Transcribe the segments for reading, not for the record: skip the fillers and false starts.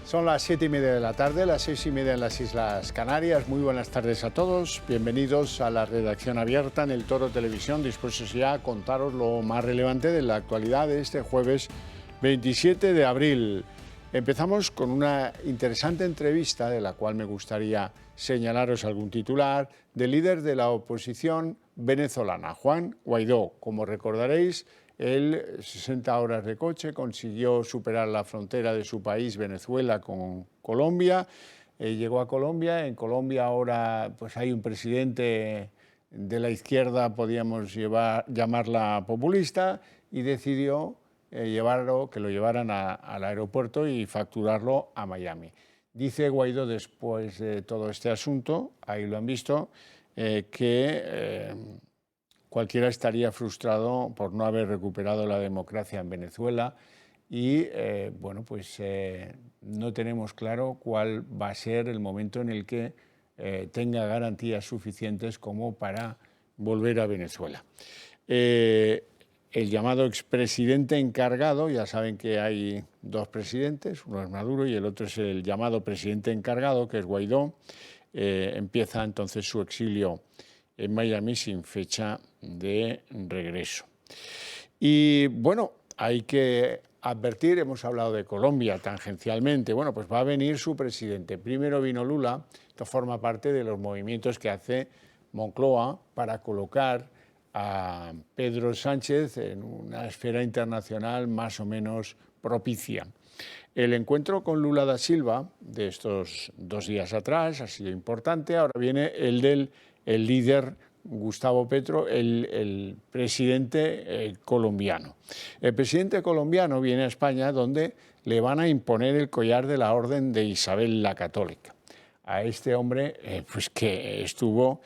Son las 7:30 de la tarde, las 6:30 en las Islas Canarias. Muy buenas tardes a todos. Bienvenidos a la redacción abierta en El Toro Televisión, dispuestos ya a contaros lo más relevante de la actualidad de este jueves 27 de abril. Empezamos con una interesante entrevista, de la cual me gustaría señalaros algún titular, del líder de la oposición venezolana, Juan Guaidó. Como recordaréis, él, 60 horas de coche, consiguió superar la frontera de su país, Venezuela, con Colombia. Llegó a Colombia. En Colombia ahora pues, hay un presidente de la izquierda, podríamos llamarla populista, y decidió que lo llevaran al aeropuerto y facturarlo a Miami. Dice Guaidó, después de todo este asunto, ahí lo han visto, que cualquiera estaría frustrado por no haber recuperado la democracia en Venezuela y no tenemos claro cuál va a ser el momento en el que tenga garantías suficientes como para volver a Venezuela. El llamado expresidente encargado, ya saben que hay dos presidentes, uno es Maduro y el otro es el llamado presidente encargado, que es Guaidó, empieza entonces su exilio en Miami sin fecha de regreso. Y bueno, hay que advertir, hemos hablado de Colombia tangencialmente, bueno, pues va a venir su presidente. Primero vino Lula, esto forma parte de los movimientos que hace Moncloa para colocar a Pedro Sánchez en una esfera internacional más o menos propicia. El encuentro con Lula da Silva de estos 2 días atrás ha sido importante. Ahora viene el del líder Gustavo Petro, el presidente colombiano. El presidente colombiano viene a España, donde le van a imponer el collar de la Orden de Isabel la Católica. A este hombre, pues que estuvo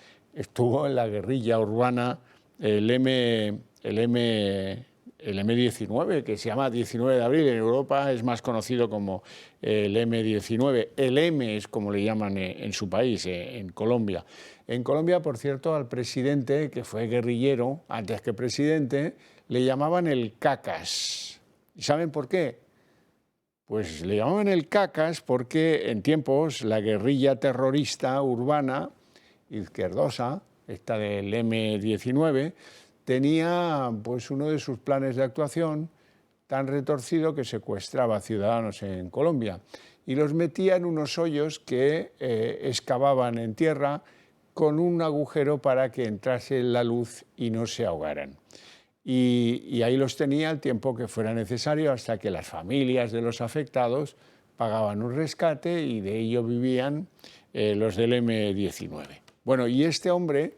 en la guerrilla urbana, el M19, que se llama 19 de abril, en Europa es más conocido como el M19. El M es como le llaman en su país, en Colombia. En Colombia, por cierto, al presidente, que fue guerrillero antes que presidente, le llamaban el Cacas. ¿Y saben por qué? Pues le llamaban el Cacas porque en tiempos la guerrilla terrorista urbana, izquierdosa, esta del M19, tenía pues uno de sus planes de actuación tan retorcido que secuestraba ciudadanos en Colombia y los metía en unos hoyos que excavaban en tierra con un agujero para que entrase la luz y no se ahogaran. Y ahí los tenía el tiempo que fuera necesario hasta que las familias de los afectados pagaban un rescate y de ello vivían los del M19. Bueno, y este hombre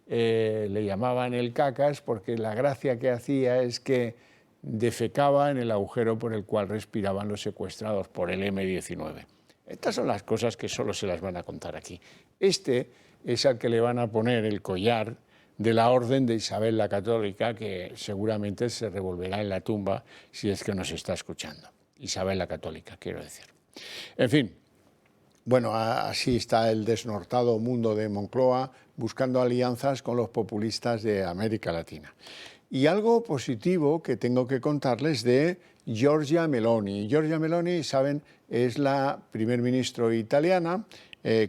le llamaban el Cacas porque la gracia que hacía es que defecaba en el agujero por el cual respiraban los secuestrados por el M19. Estas son las cosas que solo se las van a contar aquí. Este es al que le van a poner el collar de la Orden de Isabel la Católica, que seguramente se revolverá en la tumba si es que nos está escuchando. Isabel la Católica, quiero decir. En fin. Bueno, así está el desnortado mundo de Moncloa buscando alianzas con los populistas de América Latina. Y algo positivo que tengo que contarles de Giorgia Meloni. Giorgia Meloni, saben, es la primer ministro italiana,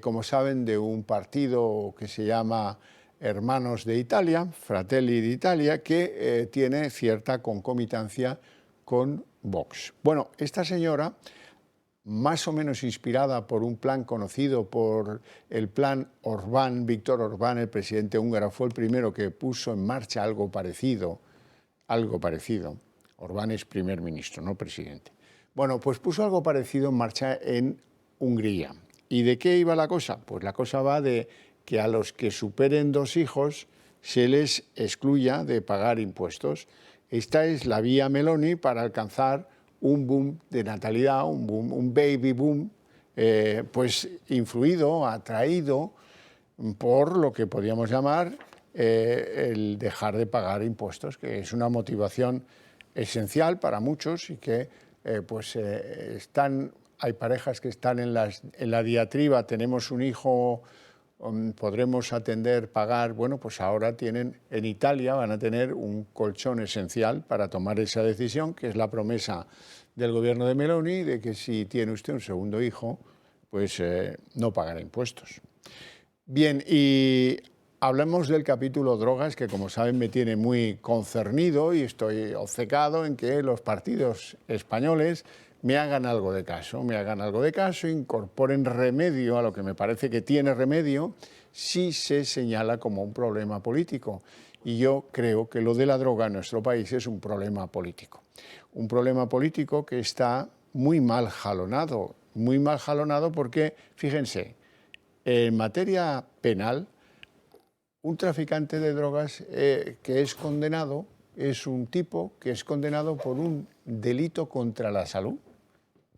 como saben, de un partido que se llama Hermanos de Italia, Fratelli d'Italia, que tiene cierta concomitancia con Vox. Bueno, esta señora, más o menos inspirada por un plan conocido por el plan Orbán, Víctor Orbán, el presidente húngaro, fue el primero que puso en marcha algo parecido. Orbán es primer ministro, no presidente. Bueno, pues puso algo parecido en marcha en Hungría. ¿Y de qué iba la cosa? Pues la cosa va de que a los que superen 2 hijos se les excluya de pagar impuestos. Esta es la vía Meloni para alcanzar un boom de natalidad, un baby boom, pues influido, atraído por lo que podríamos llamar el dejar de pagar impuestos, que es una motivación esencial para muchos y que hay parejas que están en la diatriba, tenemos un hijo podremos pagar, bueno, pues ahora tienen, en Italia van a tener un colchón esencial para tomar esa decisión, que es la promesa del gobierno de Meloni, de que si tiene usted un segundo hijo, pues no pagará impuestos. Bien, y hablemos del capítulo drogas, que como saben me tiene muy concernido y estoy obcecado en que los partidos españoles me hagan algo de caso, incorporen remedio a lo que me parece que tiene remedio si se señala como un problema político. Y yo creo que lo de la droga en nuestro país es un problema político. Un problema político que está muy mal jalonado porque, fíjense, en materia penal, un traficante de drogas que es condenado es un tipo que es condenado por un delito contra la salud.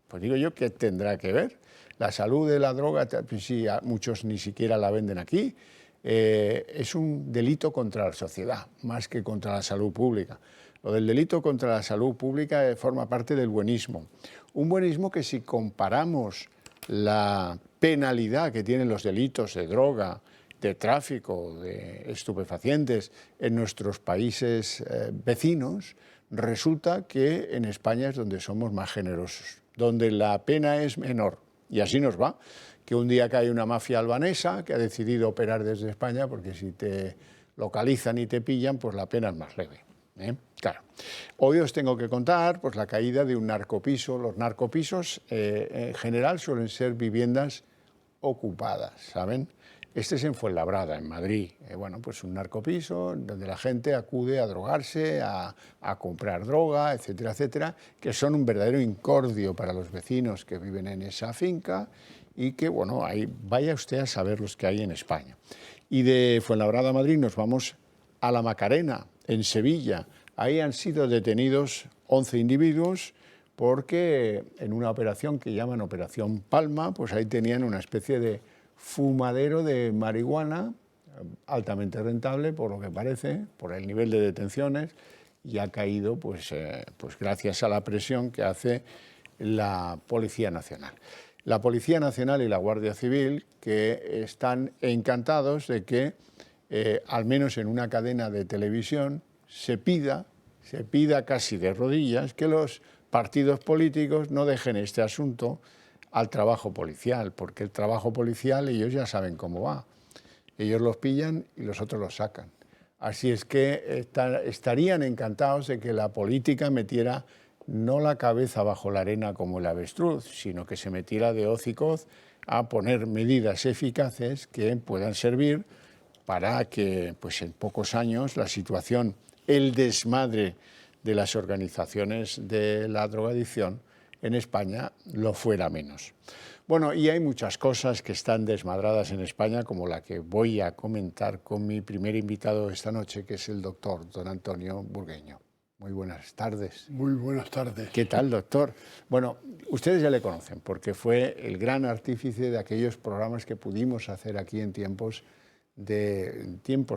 Pues digo yo, ¿qué tendrá que ver? La salud de la droga, pues sí, muchos ni siquiera la venden aquí, es un delito contra la sociedad, más que contra la salud pública. Lo del delito contra la salud pública forma parte del buenismo. Un buenismo que si comparamos la penalidad que tienen los delitos de droga, de tráfico, de estupefacientes en nuestros países vecinos, resulta que en España es donde somos más generosos, donde la pena es menor. Y así nos va, que un día cae una mafia albanesa que ha decidido operar desde España, porque si te localizan y te pillan, pues la pena es más leve. Claro. Hoy os tengo que contar pues, la caída de un narcopiso. Los narcopisos en general suelen ser viviendas ocupadas, ¿saben? Este es en Fuenlabrada, en Madrid. Bueno, pues un narcopiso donde la gente acude a drogarse, a comprar droga, etcétera, etcétera, que son un verdadero incordio para los vecinos que viven en esa finca y que, bueno, ahí vaya usted a saber los que hay en España. Y de Fuenlabrada a Madrid nos vamos a La Macarena, en Sevilla. Ahí han sido detenidos 11 individuos porque en una operación que llaman Operación Palma, pues ahí tenían una especie de fumadero de marihuana altamente rentable, por lo que parece, por el nivel de detenciones, y ha caído pues gracias a la presión que hace la Policía Nacional. La Policía Nacional y la Guardia Civil, que están encantados de que, al menos en una cadena de televisión, se pida casi de rodillas que los partidos políticos no dejen este asunto al trabajo policial, porque el trabajo policial ellos ya saben cómo va. Ellos los pillan y los otros los sacan. Así es que estarían encantados de que la política metiera no la cabeza bajo la arena como el avestruz, sino que se metiera de hocicos a poner medidas eficaces que puedan servir para que pues, en pocos años la situación, el desmadre de las organizaciones de la drogadicción en España lo fuera menos. Bueno, y hay muchas cosas que están desmadradas en España, como la que voy a comentar con mi primer invitado esta noche, que es el doctor don Antonio Burgueño. Muy buenas tardes. Muy buenas tardes. ¿Qué tal, doctor? Bueno, ustedes ya le conocen, porque fue el gran artífice de aquellos programas que pudimos hacer aquí en tiempos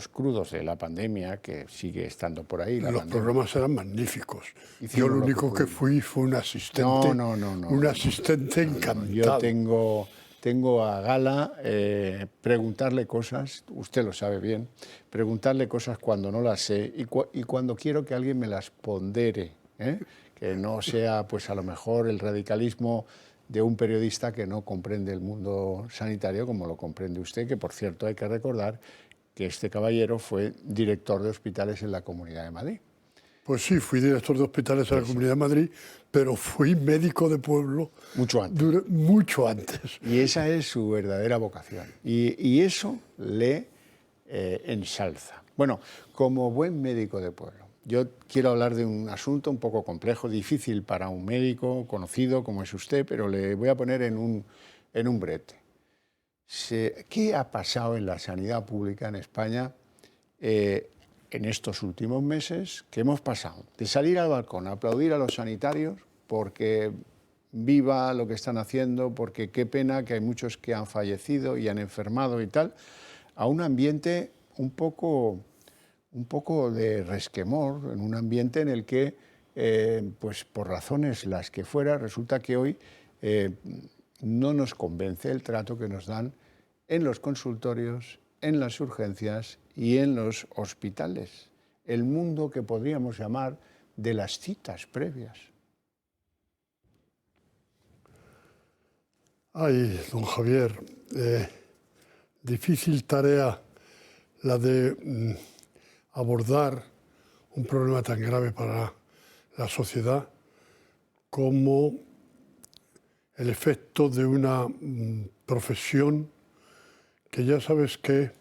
crudos de la pandemia, que sigue estando por ahí. Los programas eran magníficos. Hicimos yo lo único que fui fue un asistente. No. Un asistente encantado. Yo tengo a gala preguntarle cosas, usted lo sabe bien, preguntarle cosas cuando no las sé y cuando quiero que alguien me las pondere, que no sea pues a lo mejor el radicalismo de un periodista que no comprende el mundo sanitario como lo comprende usted, que por cierto hay que recordar que este caballero fue director de hospitales en la Comunidad de Madrid. Pues sí, fui director de hospitales en la Comunidad de Madrid, pero fui médico de pueblo mucho antes. Mucho antes. Y esa es su verdadera vocación. Y eso le ensalza. Bueno, como buen médico de pueblo, yo quiero hablar de un asunto un poco complejo, difícil para un médico conocido como es usted, pero le voy a poner en un brete. ¿Qué ha pasado en la sanidad pública en España en estos últimos meses? Que hemos pasado de salir al balcón a aplaudir a los sanitarios porque viva lo que están haciendo, porque qué pena que hay muchos que han fallecido y han enfermado y tal, a un ambiente un poco de resquemor, en un ambiente en el que, pues por razones las que fuera, resulta que hoy no nos convence el trato que nos dan en los consultorios, en las urgencias y en los hospitales. El mundo que podríamos llamar de las citas previas. Ay, don Javier, difícil tarea la de abordar un problema tan grave para la sociedad como el efecto de una profesión que ya sabes que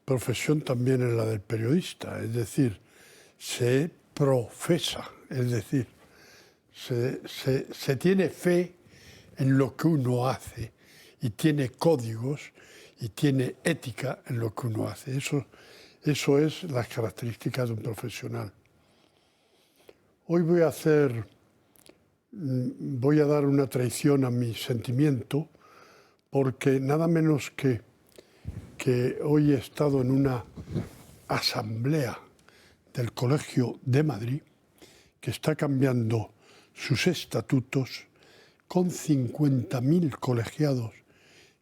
profesión también es la del periodista, es decir, se profesa, es decir, se tiene fe en lo que uno hace y tiene códigos y tiene ética en lo que uno hace. Eso es las características de un profesional. Hoy voy a dar una traición a mi sentimiento porque nada menos que hoy he estado en una asamblea del Colegio de Madrid que está cambiando sus estatutos con 50.000 colegiados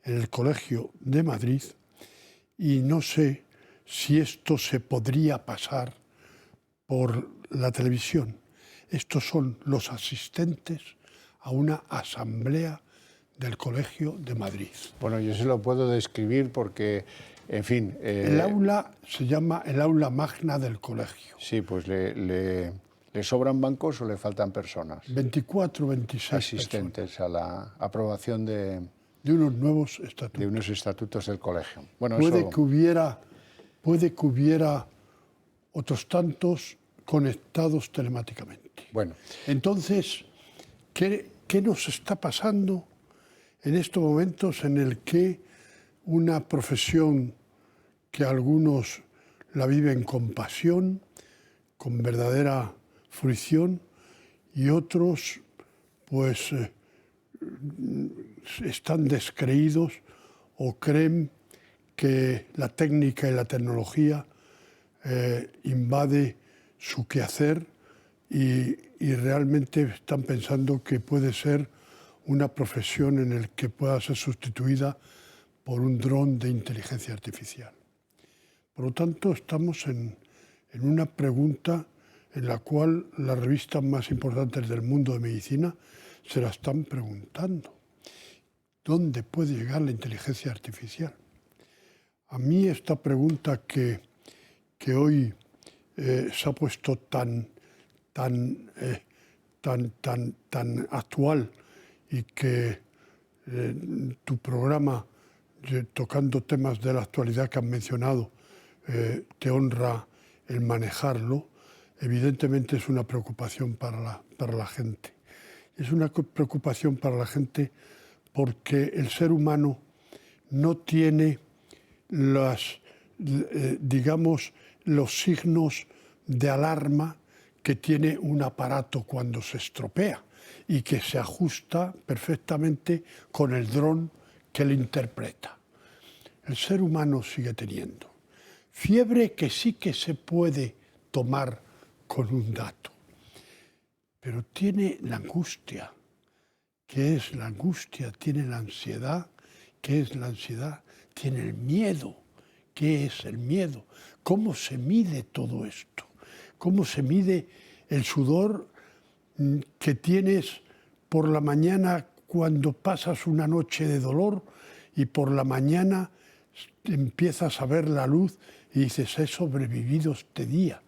en el Colegio de Madrid y no sé si esto se podría pasar por la televisión. Estos son los asistentes a una asamblea del Colegio de Madrid. Bueno, yo se lo puedo describir porque, en fin... El aula se llama el aula magna del colegio. Sí, pues ¿le sobran bancos o le faltan personas? 24, 26 asistentes personas. A la aprobación de unos nuevos estatutos. De unos estatutos del colegio. Bueno, puede que hubiera otros tantos conectados telemáticamente. Bueno. Entonces, ¿qué nos está pasando en estos momentos en el que una profesión que algunos la viven con pasión, con verdadera fruición, y otros pues están descreídos o creen que la técnica y la tecnología invade su quehacer y realmente están pensando que puede ser una profesión en la que pueda ser sustituida por un dron de inteligencia artificial. Por lo tanto, estamos en una pregunta en la cual las revistas más importantes del mundo de medicina se la están preguntando. ¿Dónde puede llegar la inteligencia artificial? A mí esta pregunta que hoy se ha puesto tan actual y que tu programa, tocando temas de la actualidad que has mencionado, te honra el manejarlo, evidentemente es una preocupación para la gente. Es una preocupación para la gente porque el ser humano no tiene digamos, los signos de alarma que tiene un aparato cuando se estropea y que se ajusta perfectamente con el dron que lo interpreta. El ser humano sigue teniendo fiebre que sí que se puede tomar con un dato, pero tiene la angustia. ¿Qué es la angustia? Tiene la ansiedad. ¿Qué es la ansiedad? Tiene el miedo. ¿Qué es el miedo? ¿Cómo se mide todo esto? ¿Cómo se mide el sudor que tienes por la mañana cuando pasas una noche de dolor y por la mañana empiezas a ver la luz y dices, he sobrevivido este día?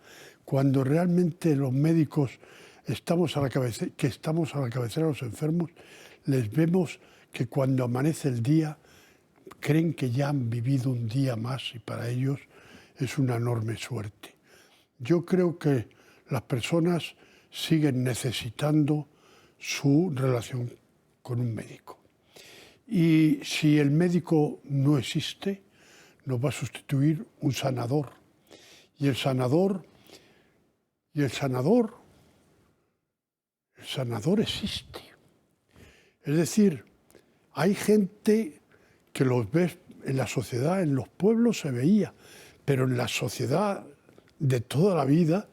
Cuando realmente los médicos estamos a la cabecera de los enfermos, les vemos que cuando amanece el día creen que ya han vivido un día más y para ellos es una enorme suerte. Yo creo que las personas siguen necesitando su relación con un médico. Y si el médico no existe, nos va a sustituir un sanador. Y el sanador existe. Es decir, hay gente que los ves en la sociedad, en los pueblos se veía, pero en la sociedad de toda la vida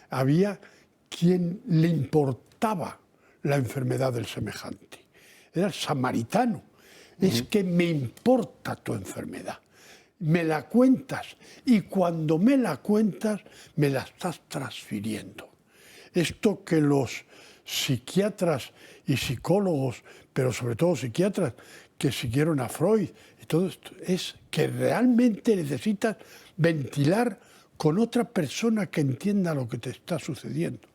había quien le importaba la enfermedad del semejante. Era el samaritano, es que me importa tu enfermedad. Me la cuentas y cuando me la cuentas me la estás transfiriendo. Esto que los psiquiatras y psicólogos, pero sobre todo psiquiatras que siguieron a Freud y todo esto, es que realmente necesitas ventilar con otra persona que entienda lo que te está sucediendo.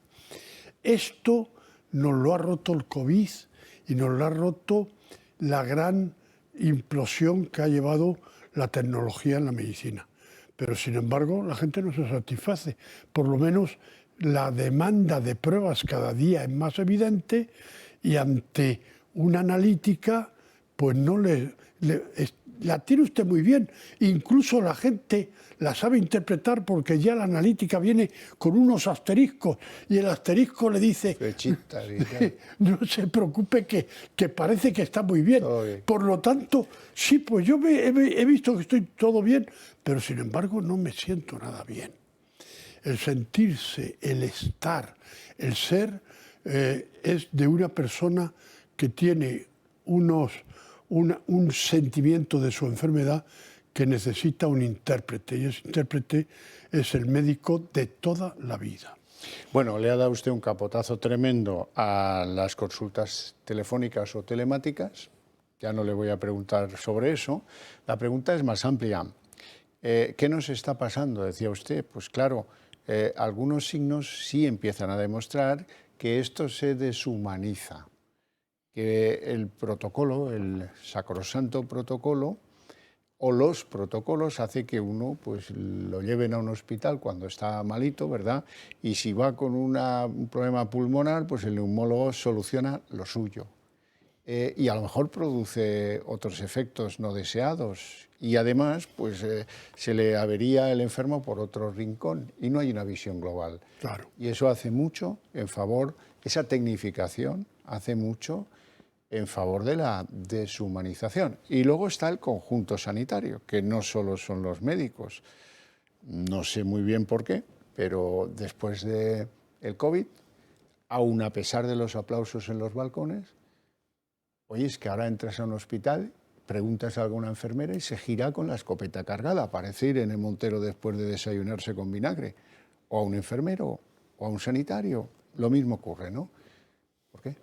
Esto nos lo ha roto el COVID y nos lo ha roto la gran implosión que ha llevado la tecnología en la medicina. Pero sin embargo la gente no se satisface. Por lo menos la demanda de pruebas cada día es más evidente y ante una analítica pues no la tiene usted muy bien. Incluso la gente la sabe interpretar porque ya la analítica viene con unos asteriscos y el asterisco le dice no se preocupe que parece que está muy bien. Por lo tanto, sí, pues yo he visto que estoy todo bien, pero sin embargo no me siento nada bien. El sentirse, el estar, el ser es de una persona que tiene un sentimiento de su enfermedad que necesita un intérprete, y ese intérprete es el médico de toda la vida. Bueno, le ha dado usted un capotazo tremendo a las consultas telefónicas o telemáticas. Ya no le voy a preguntar sobre eso. La pregunta es más amplia. ¿Qué nos está pasando? Decía usted. Pues claro, algunos signos sí empiezan a demostrar que esto se deshumaniza, que el protocolo, el sacrosanto protocolo, o los protocolos hace que uno pues lo lleven a un hospital cuando está malito, ¿verdad? Y si va con un problema pulmonar, pues el neumólogo soluciona lo suyo. Y a lo mejor produce otros efectos no deseados. Y además, pues se le avería el enfermo por otro rincón y no hay una visión global. Claro. Y eso hace mucho en favor, esa tecnificación hace mucho en favor de la deshumanización. Y luego está el conjunto sanitario, que no solo son los médicos. No sé muy bien por qué, pero después del COVID, aun a pesar de los aplausos en los balcones, oye, es que ahora entras a un hospital, preguntas a alguna enfermera y se gira con la escopeta cargada, parece ir en el Montero después de desayunarse con vinagre. O a un enfermero, o a un sanitario, lo mismo ocurre, ¿no? ¿Por qué?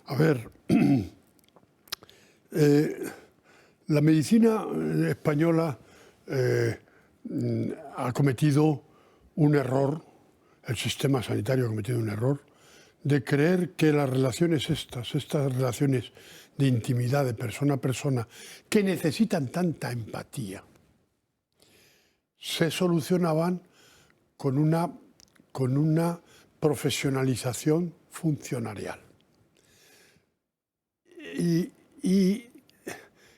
A ver, la medicina española ha cometido un error, el sistema sanitario ha cometido un error, de creer que las relaciones estas relaciones de intimidad de persona a persona, que necesitan tanta empatía, se solucionaban con una profesionalización funcionarial. Y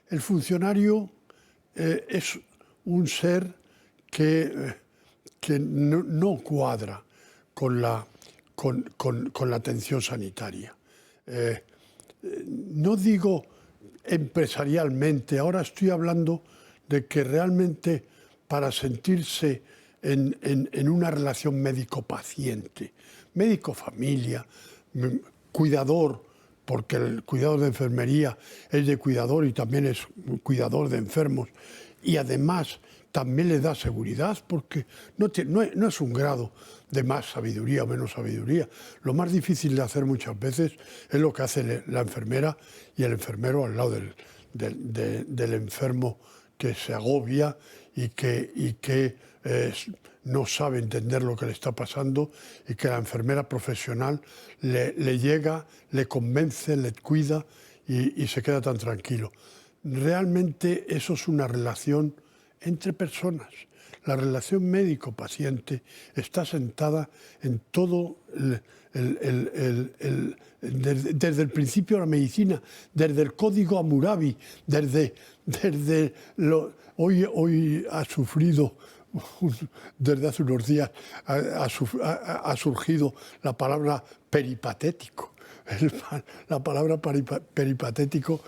el funcionario es un ser que no cuadra con la atención sanitaria. No digo empresarialmente, ahora estoy hablando de que realmente para sentirse en una relación médico-paciente, médico-familia, cuidador, porque el cuidador de enfermería es de cuidador y también es cuidador de enfermos, y además también le da seguridad porque no es un grado de más sabiduría o menos sabiduría. Lo más difícil de hacer muchas veces es lo que hace la enfermera y el enfermero al lado del enfermo que se agobia y que no sabe entender lo que le está pasando, y que la enfermera profesional le llega, le convence, le cuida y se queda tan tranquilo. Realmente eso es una relación entre personas. La relación médico-paciente está sentada en todo desde el principio de la medicina, desde el código Hammurabi, hoy ha sufrido, desde hace unos días, ha surgido la palabra peripatético. La palabra peripatético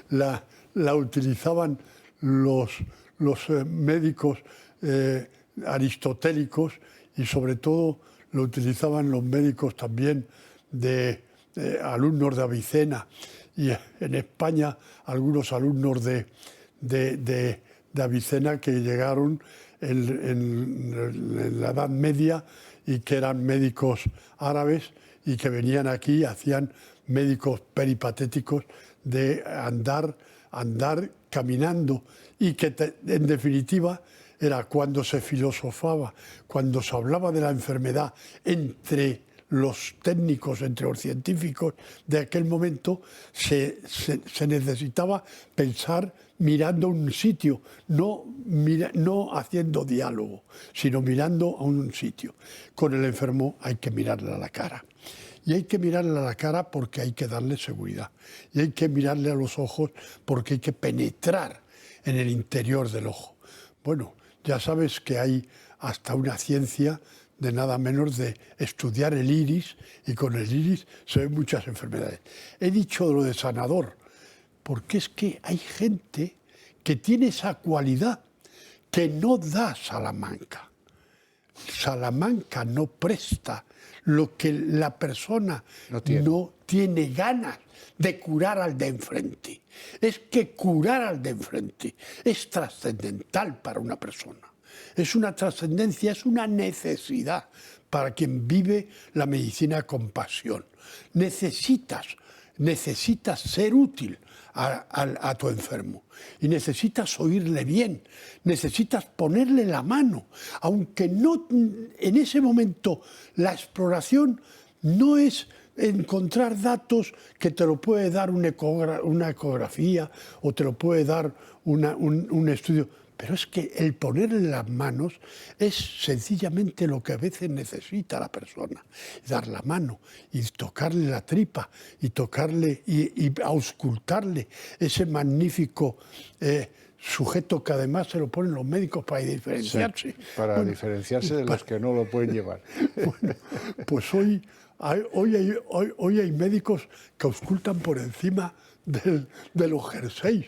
la utilizaban los médicos aristotélicos, y sobre todo lo utilizaban los médicos también de alumnos de Avicena, y en España algunos alumnos de Avicena que llegaron en la Edad Media y que eran médicos árabes y que venían aquí, hacían médicos peripatéticos de andar caminando, y que en definitiva era cuando se filosofaba, cuando se hablaba de la enfermedad entre los técnicos, entre los científicos de aquel momento, se necesitaba pensar mirando a un sitio, no haciendo diálogo, sino mirando a un sitio. Con el enfermo hay que mirarle a la cara. Y hay que mirarle a la cara porque hay que darle seguridad. Y hay que mirarle a los ojos porque hay que penetrar en el interior del ojo. Bueno, ya sabes que hay hasta una ciencia de nada menos de estudiar el iris, y con el iris se ven muchas enfermedades. He dicho lo de sanador, porque es que hay gente que tiene esa cualidad que no da Salamanca. Salamanca no presta lo que la persona no tiene ganas de curar al de enfrente. Es que curar al de enfrente es trascendental para una persona. Es una trascendencia, es una necesidad para quien vive la medicina con pasión. Necesitas ser útil a tu enfermo, y necesitas oírle bien, necesitas ponerle la mano, aunque no en ese momento la exploración no es encontrar datos que te lo puede dar una ecografía o te lo puede dar un estudio. Pero es que el ponerle las manos es sencillamente lo que a veces necesita la persona. Dar la mano y tocarle la tripa y tocarle y auscultarle ese magnífico sujeto que además se lo ponen los médicos para diferenciarse. Sí, para diferenciarse de los que no lo pueden llevar. Bueno, pues hoy hay médicos que auscultan por encima de los jerseys.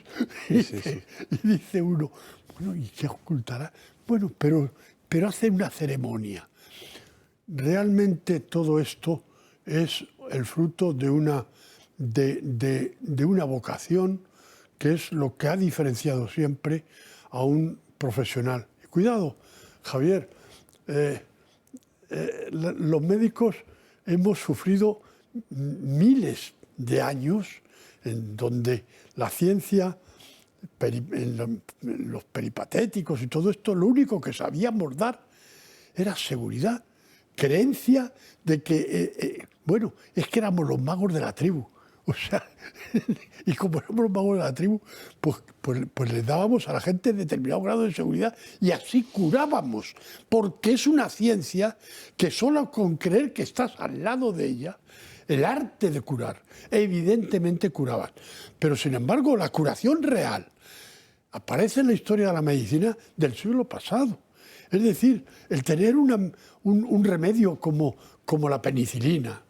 Sí. Y dice uno, bueno, ¿y qué ocultará? Bueno, pero hace una ceremonia. Realmente todo esto es el fruto de una vocación, que es lo que ha diferenciado siempre a un profesional. Y cuidado, Javier, los médicos hemos sufrido miles de años en donde la ciencia, los peripatéticos y todo esto, lo único que sabíamos dar era seguridad, creencia de que, bueno, es que éramos los magos de la tribu. O sea, y como éramos los magos de la tribu, pues les dábamos a la gente determinado grado de seguridad y así curábamos, porque es una ciencia que solo con creer que estás al lado de ella, el arte de curar, evidentemente curaban. Pero sin embargo, la curación real aparece en la historia de la medicina del siglo pasado. Es decir, el tener un remedio como la penicilina,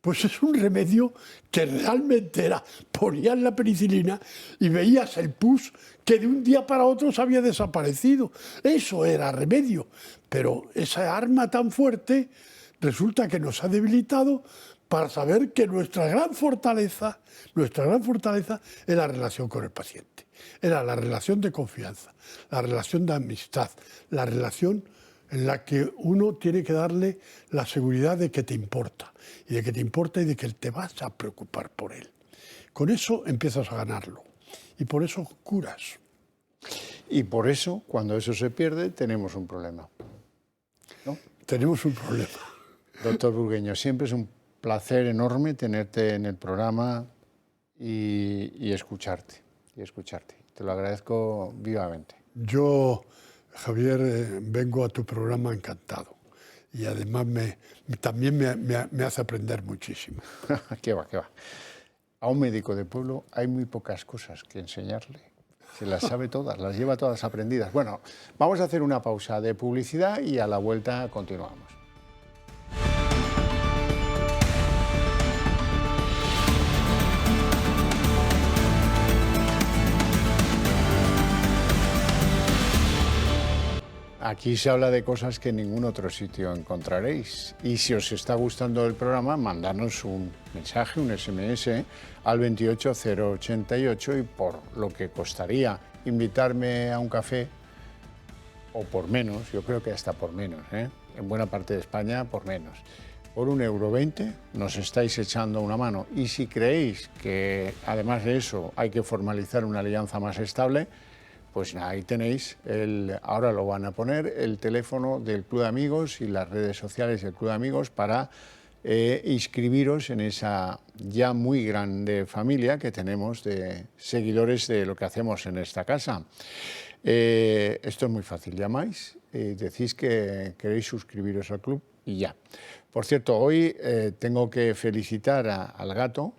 pues es un remedio que realmente ponías la penicilina y veías el pus que de un día para otro se había desaparecido. Eso era remedio, pero esa arma tan fuerte resulta que nos ha debilitado para saber que nuestra gran fortaleza es la relación con el paciente. Era la relación de confianza, la relación de amistad, la relación en la que uno tiene que darle la seguridad de que te importa, y de que te importa y de que te vas a preocupar por él. Con eso empiezas a ganarlo, y por eso curas. Y por eso, cuando eso se pierde, tenemos un problema, ¿no? Tenemos un problema. Doctor Burgueño, siempre es un placer enorme tenerte en el programa y escucharte. Te lo agradezco vivamente. Yo, Javier, vengo a tu programa encantado. Y además también me hace aprender muchísimo. ¿Qué va? A un médico de pueblo hay muy pocas cosas que enseñarle. Se las sabe todas, las lleva todas aprendidas. Bueno, vamos a hacer una pausa de publicidad y a la vuelta continuamos. aquí se habla de cosas que en ningún otro sitio encontraréis. Y si os está gustando el programa, mandadnos un mensaje, un SMS al 28088 y por lo que costaría invitarme a un café, o por menos, yo creo que hasta por menos, en buena parte de España por menos. Por 1,20 € nos estáis echando una mano. Y si creéis que además de eso hay que formalizar una alianza más estable, pues ahí tenéis, ahora lo van a poner, el teléfono del Club de Amigos y las redes sociales del Club de Amigos para inscribiros en esa ya muy grande familia que tenemos de seguidores de lo que hacemos en esta casa. Esto es muy fácil, llamáis y decís que queréis suscribiros al club y ya. Por cierto, hoy tengo que felicitar al gato,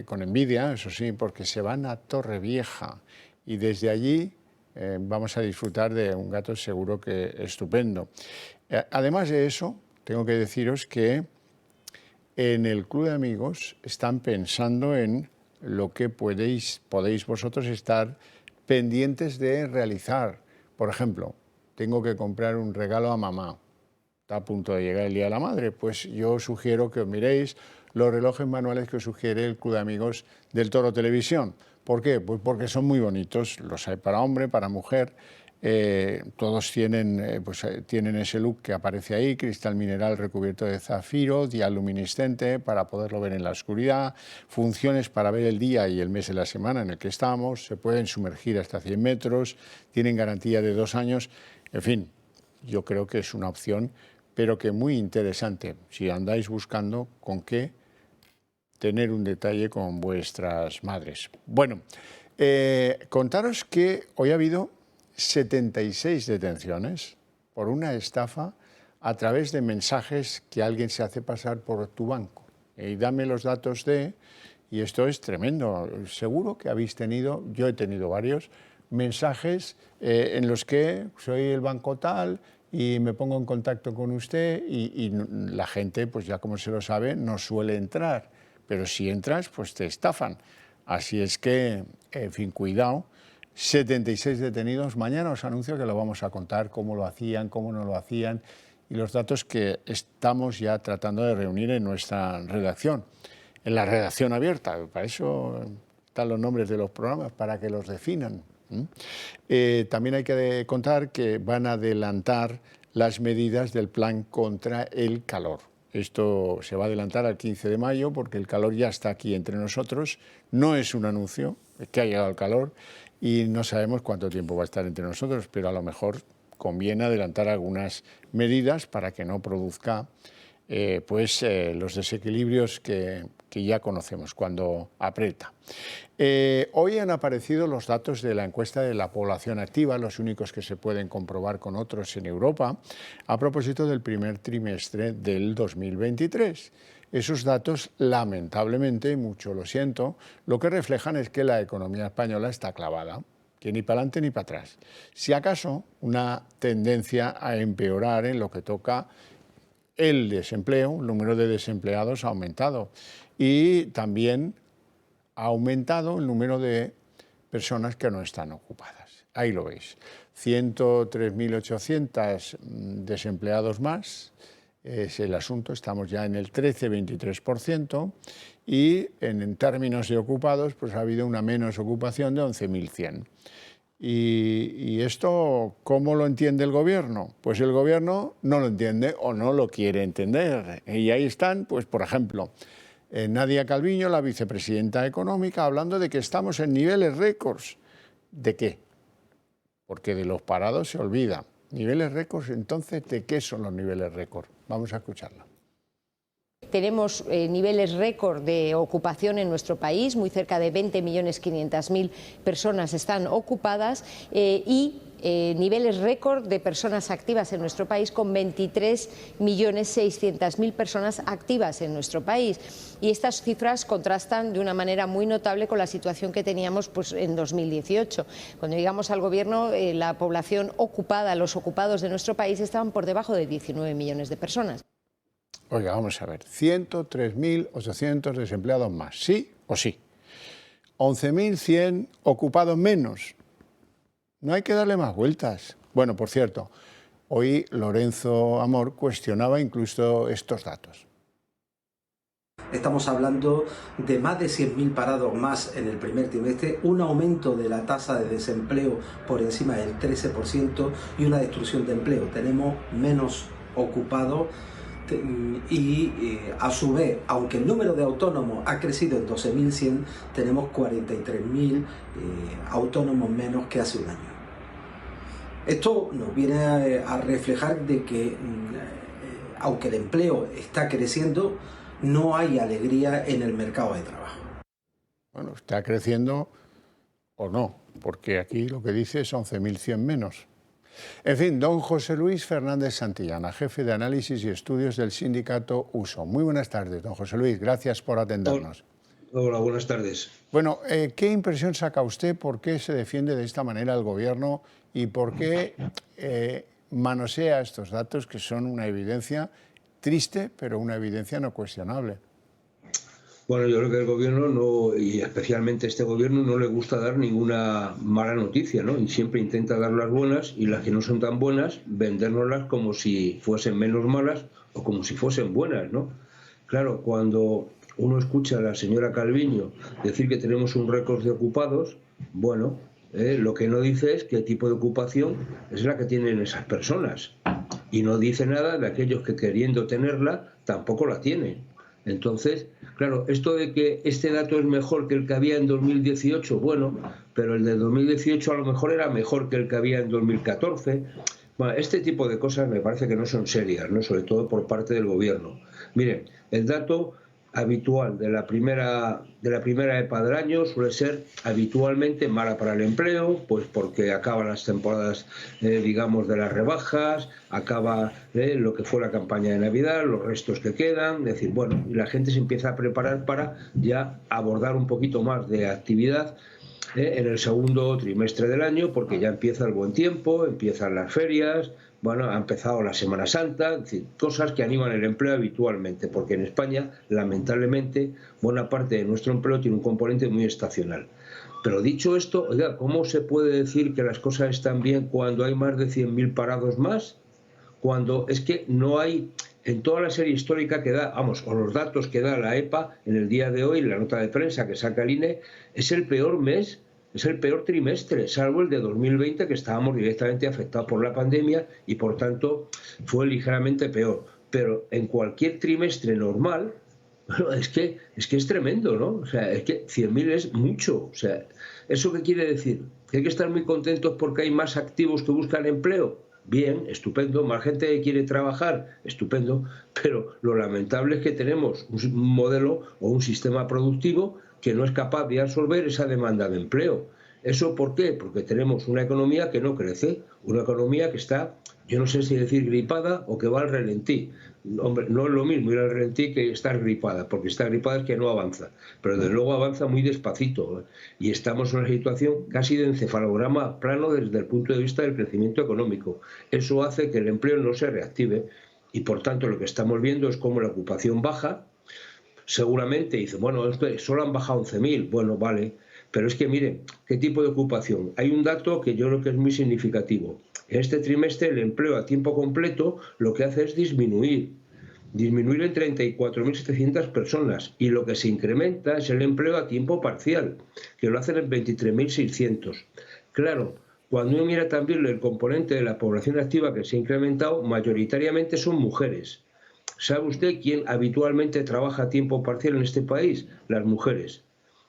con envidia, eso sí, porque se van a Torrevieja y desde allí vamos a disfrutar de un gato seguro que estupendo. Además de eso, tengo que deciros que en el Club de Amigos están pensando en lo que podéis vosotros estar pendientes de realizar. Por ejemplo, tengo que comprar un regalo a mamá. Está a punto de llegar el Día de la Madre. Pues yo os sugiero que os miréis los relojes manuales que os sugiere el Club de Amigos del Toro Televisión. ¿Por qué? Pues porque son muy bonitos. Los hay para hombre, para mujer. Todos tienen ese look que aparece ahí, cristal mineral recubierto de zafiro, dial luminiscente para poderlo ver en la oscuridad, funciones para ver el día y el mes de la semana en el que estamos, se pueden sumergir hasta 100 metros, tienen garantía de 2 años, en fin, yo creo que es una opción, pero que muy interesante si andáis buscando con qué tener un detalle con vuestras madres. Bueno, contaros que hoy ha habido 76 detenciones por una estafa a través de mensajes que alguien se hace pasar por tu banco. Y dame los datos y esto es tremendo. Seguro que habéis tenido, yo he tenido varios mensajes en los que soy el banco tal y me pongo en contacto con usted y la gente, pues ya como se lo sabe, no suele entrar. Pero si entras, pues te estafan. Así es que, en fin, cuidado. 76 detenidos. Mañana os anuncio que lo vamos a contar, cómo lo hacían, cómo no lo hacían y los datos que estamos ya tratando de reunir en nuestra redacción, en la redacción abierta. Para eso están los nombres de los programas, para que los definan. También hay que contar que van a adelantar las medidas del plan contra el calor. Esto se va a adelantar al 15 de mayo porque el calor ya está aquí entre nosotros. No es un anuncio, es que ha llegado el calor y no sabemos cuánto tiempo va a estar entre nosotros, pero a lo mejor conviene adelantar algunas medidas para que no produzca los desequilibrios que ya conocemos cuando aprieta. Hoy han aparecido los datos de la encuesta de la población activa, los únicos que se pueden comprobar con otros en Europa, a propósito del primer trimestre del 2023. Esos datos, lamentablemente, mucho lo siento, lo que reflejan es que la economía española está clavada, que ni para adelante ni para atrás. Si acaso, una tendencia a empeorar en lo que toca el desempleo, el número de desempleados ha aumentado y también ha aumentado el número de personas que no están ocupadas. Ahí lo veis, 103.800 desempleados más, es el asunto, estamos ya en el 13-23% y en términos de ocupados pues ha habido una menos ocupación de 11.100. ¿Y esto cómo lo entiende el gobierno? Pues el gobierno no lo entiende o no lo quiere entender. Y ahí están, pues por ejemplo, Nadia Calviño, la vicepresidenta económica, hablando de que estamos en niveles récords. ¿De qué? Porque de los parados se olvida. Niveles récords, entonces, ¿de qué son los niveles récords? Vamos a escucharla. Tenemos niveles récord de ocupación en nuestro país, muy cerca de 20.500.000 personas están ocupadas y niveles récord de personas activas en nuestro país con 23.600.000 personas activas en nuestro país. Y estas cifras contrastan de una manera muy notable con la situación que teníamos pues, en 2018. Cuando llegamos al gobierno, la población ocupada, los ocupados de nuestro país estaban por debajo de 19 millones de personas. Oiga, vamos a ver, 103.800 desempleados más, ¿sí o sí? 11.100 ocupados menos. No hay que darle más vueltas. Bueno, por cierto, Hoy Lorenzo Amor cuestionaba incluso estos datos. Estamos hablando de más de 100.000 parados más en el primer trimestre, un aumento de la tasa de desempleo por encima del 13% y una destrucción de empleo. Tenemos menos ocupados y a su vez, aunque el número de autónomos ha crecido en 12.100, tenemos 43.000 autónomos menos que hace un año. Esto nos viene a reflejar de que aunque el empleo está creciendo, no hay alegría en el mercado de trabajo. Bueno, está creciendo o no, porque aquí lo que dice es 11.100 menos. En fin, don José Luis Fernández Santillana, jefe de análisis y estudios del sindicato USO. Muy buenas tardes, don José Luis, gracias por atendernos. Hola, buenas tardes. Bueno, ¿qué impresión saca usted? ¿Por qué se defiende de esta manera el gobierno y por qué manosea estos datos que son una evidencia triste, pero una evidencia no cuestionable? Bueno, yo creo que el gobierno, y especialmente este gobierno, no le gusta dar ninguna mala noticia, ¿no? Y siempre intenta dar las buenas y las que no son tan buenas, vendérnoslas como si fuesen menos malas o como si fuesen buenas, ¿no? Claro, cuando uno escucha a la señora Calviño decir que tenemos un récord de ocupados, bueno, lo que no dice es qué tipo de ocupación es la que tienen esas personas. Y no dice nada de aquellos que queriendo tenerla tampoco la tienen. Entonces, claro, esto de que este dato es mejor que el que había en 2018, bueno, pero el de 2018 a lo mejor era mejor que el que había en 2014. Bueno, este tipo de cosas me parece que no son serias, ¿no? Sobre todo por parte del gobierno. Miren, el dato habitual de la primera EPA del año suele ser habitualmente mala para el empleo, pues porque acaban las temporadas, digamos, de las rebajas, acaba lo que fue la campaña de Navidad, los restos que quedan, es decir, bueno, y la gente se empieza a preparar para ya abordar un poquito más de actividad en el segundo trimestre del año, porque ya empieza el buen tiempo, empiezan las ferias, bueno, ha empezado la Semana Santa, es decir, cosas que animan el empleo habitualmente, porque en España, lamentablemente, buena parte de nuestro empleo tiene un componente muy estacional. Pero dicho esto, oiga, ¿cómo se puede decir que las cosas están bien cuando hay más de 100.000 parados más? Cuando es que no hay, en toda la serie histórica que da, vamos, o los datos que da la EPA en el día de hoy, la nota de prensa que saca el INE, es el peor mes, es el peor trimestre, salvo el de 2020, que estábamos directamente afectados por la pandemia y por tanto fue ligeramente peor. Pero en cualquier trimestre normal, bueno, es que es tremendo, ¿no? O sea, es que 100.000 es mucho. O sea, ¿eso qué quiere decir? ¿Que hay que estar muy contentos porque hay más activos que buscan empleo? Bien, estupendo, más gente que quiere trabajar, estupendo, pero lo lamentable es que tenemos un modelo o un sistema productivo que no es capaz de absorber esa demanda de empleo. ¿Eso por qué? Porque tenemos una economía que no crece, una economía que está, yo no sé si decir gripada o que va al ralentí. Hombre, no es lo mismo ir al ralentí que estar gripada, porque estar gripada es que no avanza, pero desde luego avanza muy despacito, ¿eh? Y estamos en una situación casi de encefalograma plano desde el punto de vista del crecimiento económico. Eso hace que el empleo no se reactive y por tanto lo que estamos viendo es cómo la ocupación baja. Seguramente dice, bueno, solo han bajado 11.000, bueno, vale, pero es que miren, ¿qué tipo de ocupación? Hay un dato que yo creo que es muy significativo. En este trimestre el empleo a tiempo completo lo que hace es disminuir en 34.700 personas y lo que se incrementa es el empleo a tiempo parcial, que lo hacen en 23.600. Claro, cuando uno mira también el componente de la población activa que se ha incrementado, mayoritariamente son mujeres. ¿Sabe usted quién habitualmente trabaja a tiempo parcial en este país? Las mujeres.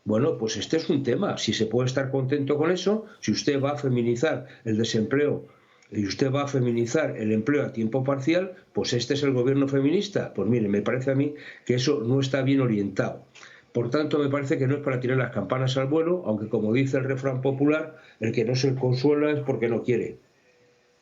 Bueno, pues este es un tema. Si se puede estar contento con eso, si usted va a feminizar el desempleo y usted va a feminizar el empleo a tiempo parcial, pues este es el gobierno feminista. Pues mire, me parece a mí que eso no está bien orientado. Por tanto, me parece que no es para tirar las campanas al vuelo, aunque como dice el refrán popular, el que no se consuela es porque no quiere.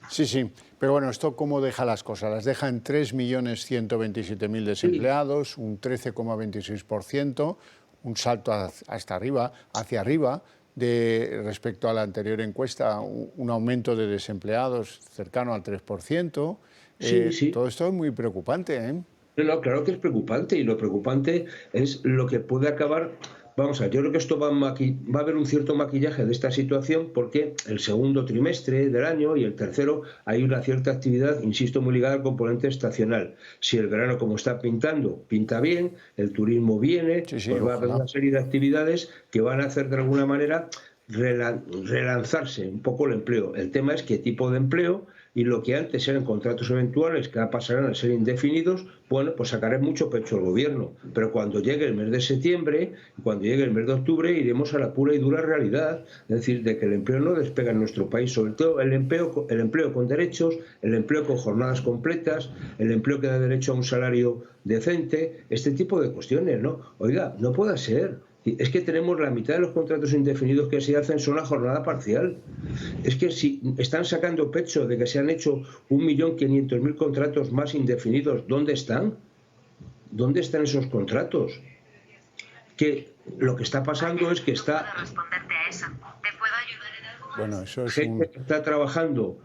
Sí, sí, pero bueno, ¿esto cómo deja las cosas? Las deja en 3.127.000 desempleados, sí, un 13,26%, un salto hasta arriba, hacia arriba, respecto a la anterior encuesta, un aumento de desempleados cercano al 3%. Sí, sí. Todo esto es muy preocupante, ¿eh? No, claro que es preocupante y lo preocupante es lo que puede acabar Vamos a ver, yo creo que esto va a haber un cierto maquillaje de esta situación porque el segundo trimestre del año y el tercero hay una cierta actividad, insisto, muy ligada al componente estacional. Si el verano, como está pintando, pinta bien, el turismo viene, sí, pues va a haber una serie de actividades que van a hacer de alguna manera relanzarse un poco el empleo. El tema es qué tipo de empleo, y lo que antes eran contratos eventuales que pasarán a ser indefinidos, bueno, pues sacará mucho pecho el gobierno. Pero cuando llegue el mes de septiembre, cuando llegue el mes de octubre, iremos a la pura y dura realidad, es decir, de que el empleo no despega en nuestro país, sobre todo el empleo con derechos, el empleo con jornadas completas, el empleo que da derecho a un salario decente, este tipo de cuestiones, ¿no? Oiga, no puede ser. Es que tenemos la mitad de los contratos indefinidos que se hacen son a jornada parcial. Es que si están sacando pecho de que se han hecho 1.500.000 contratos más indefinidos, ¿dónde están? ¿Dónde están esos contratos? Que lo que está pasando es que está... Bueno, eso es gente que está trabajando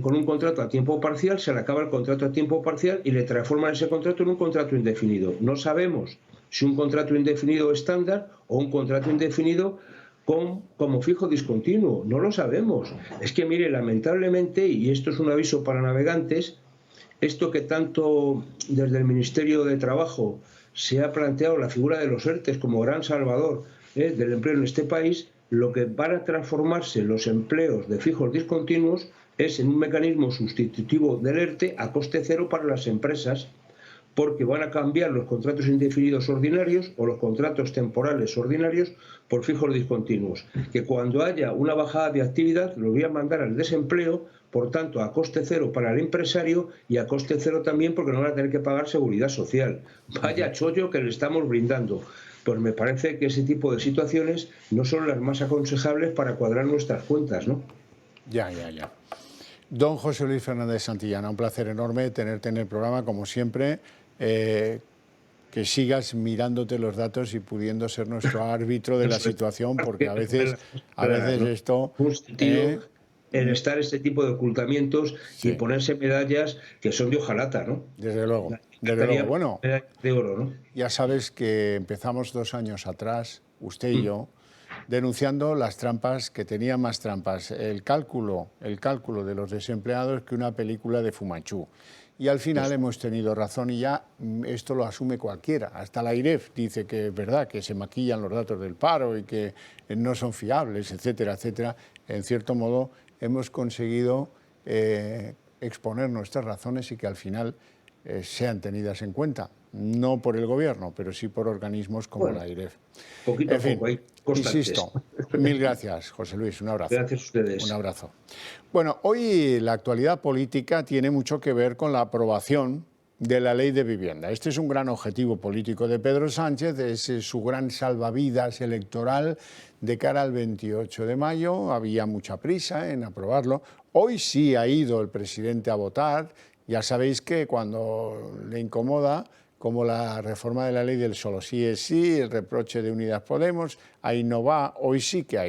con un contrato a tiempo parcial, se le acaba el contrato a tiempo parcial y le transforman ese contrato en un contrato indefinido. No sabemos si un contrato indefinido estándar o un contrato indefinido como fijo discontinuo. No lo sabemos. Es que, mire, lamentablemente, y esto es un aviso para navegantes, esto que tanto desde el Ministerio de Trabajo se ha planteado la figura de los ERTEs como gran salvador del empleo en este país, lo que van a transformarse los empleos de fijos discontinuos es en un mecanismo sustitutivo del ERTE a coste cero para las empresas, porque van a cambiar los contratos indefinidos ordinarios o los contratos temporales ordinarios por fijos discontinuos, que cuando haya una bajada de actividad los voy a mandar al desempleo, por tanto a coste cero para el empresario y a coste cero también porque no van a tener que pagar seguridad social. Vaya chollo que le estamos brindando. Pues me parece que ese tipo de situaciones no son las más aconsejables para cuadrar nuestras cuentas, ¿no? Ya. Don José Luis Fernández Santillana, un placer enorme tenerte en el programa, como siempre. Que sigas mirándote los datos y pudiendo ser nuestro árbitro de la situación, porque a veces esto... El estar este tipo de ocultamientos y ponerse medallas que son de hojalata, ¿no? Desde luego. Bueno, de oro, ¿no? Ya sabes que empezamos 2 años atrás, usted y yo, denunciando las trampas, que tenían más trampas, el cálculo de los desempleados que una película de Fu Manchu. Y al final hemos tenido razón y ya esto lo asume cualquiera. Hasta la AIREF dice que es verdad, que se maquillan los datos del paro y que no son fiables, etcétera, etcétera. En cierto modo hemos conseguido exponer nuestras razones y que al final sean tenidas en cuenta. No por el gobierno, pero sí por organismos como la AIREF. Poquito a poco, insisto, mil gracias, José Luis, un abrazo. Gracias a ustedes. Un abrazo. Bueno, hoy la actualidad política tiene mucho que ver con la aprobación de la ley de vivienda. Este es un gran objetivo político de Pedro Sánchez, es su gran salvavidas electoral de cara al 28 de mayo. Había mucha prisa en aprobarlo. Hoy sí ha ido el presidente a votar. Ya sabéis que cuando le incomoda, como la reforma de la ley del solo sí es sí, el reproche de Unidas Podemos, ahí no va. Hoy sí que ha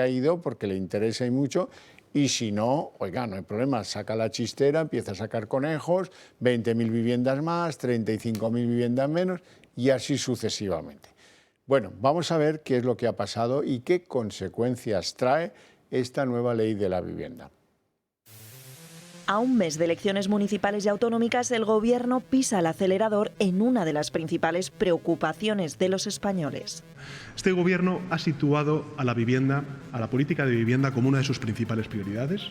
ido porque le interesa y mucho. Y si no, oiga, no hay problema, saca la chistera, empieza a sacar conejos, 20.000 viviendas más, 35.000 viviendas menos y así sucesivamente. Bueno, vamos a ver qué es lo que ha pasado y qué consecuencias trae esta nueva ley de la vivienda. A un mes de elecciones municipales y autonómicas, el Gobierno pisa el acelerador en una de las principales preocupaciones de los españoles. Este Gobierno ha situado a la vivienda, a la política de vivienda, como una de sus principales prioridades.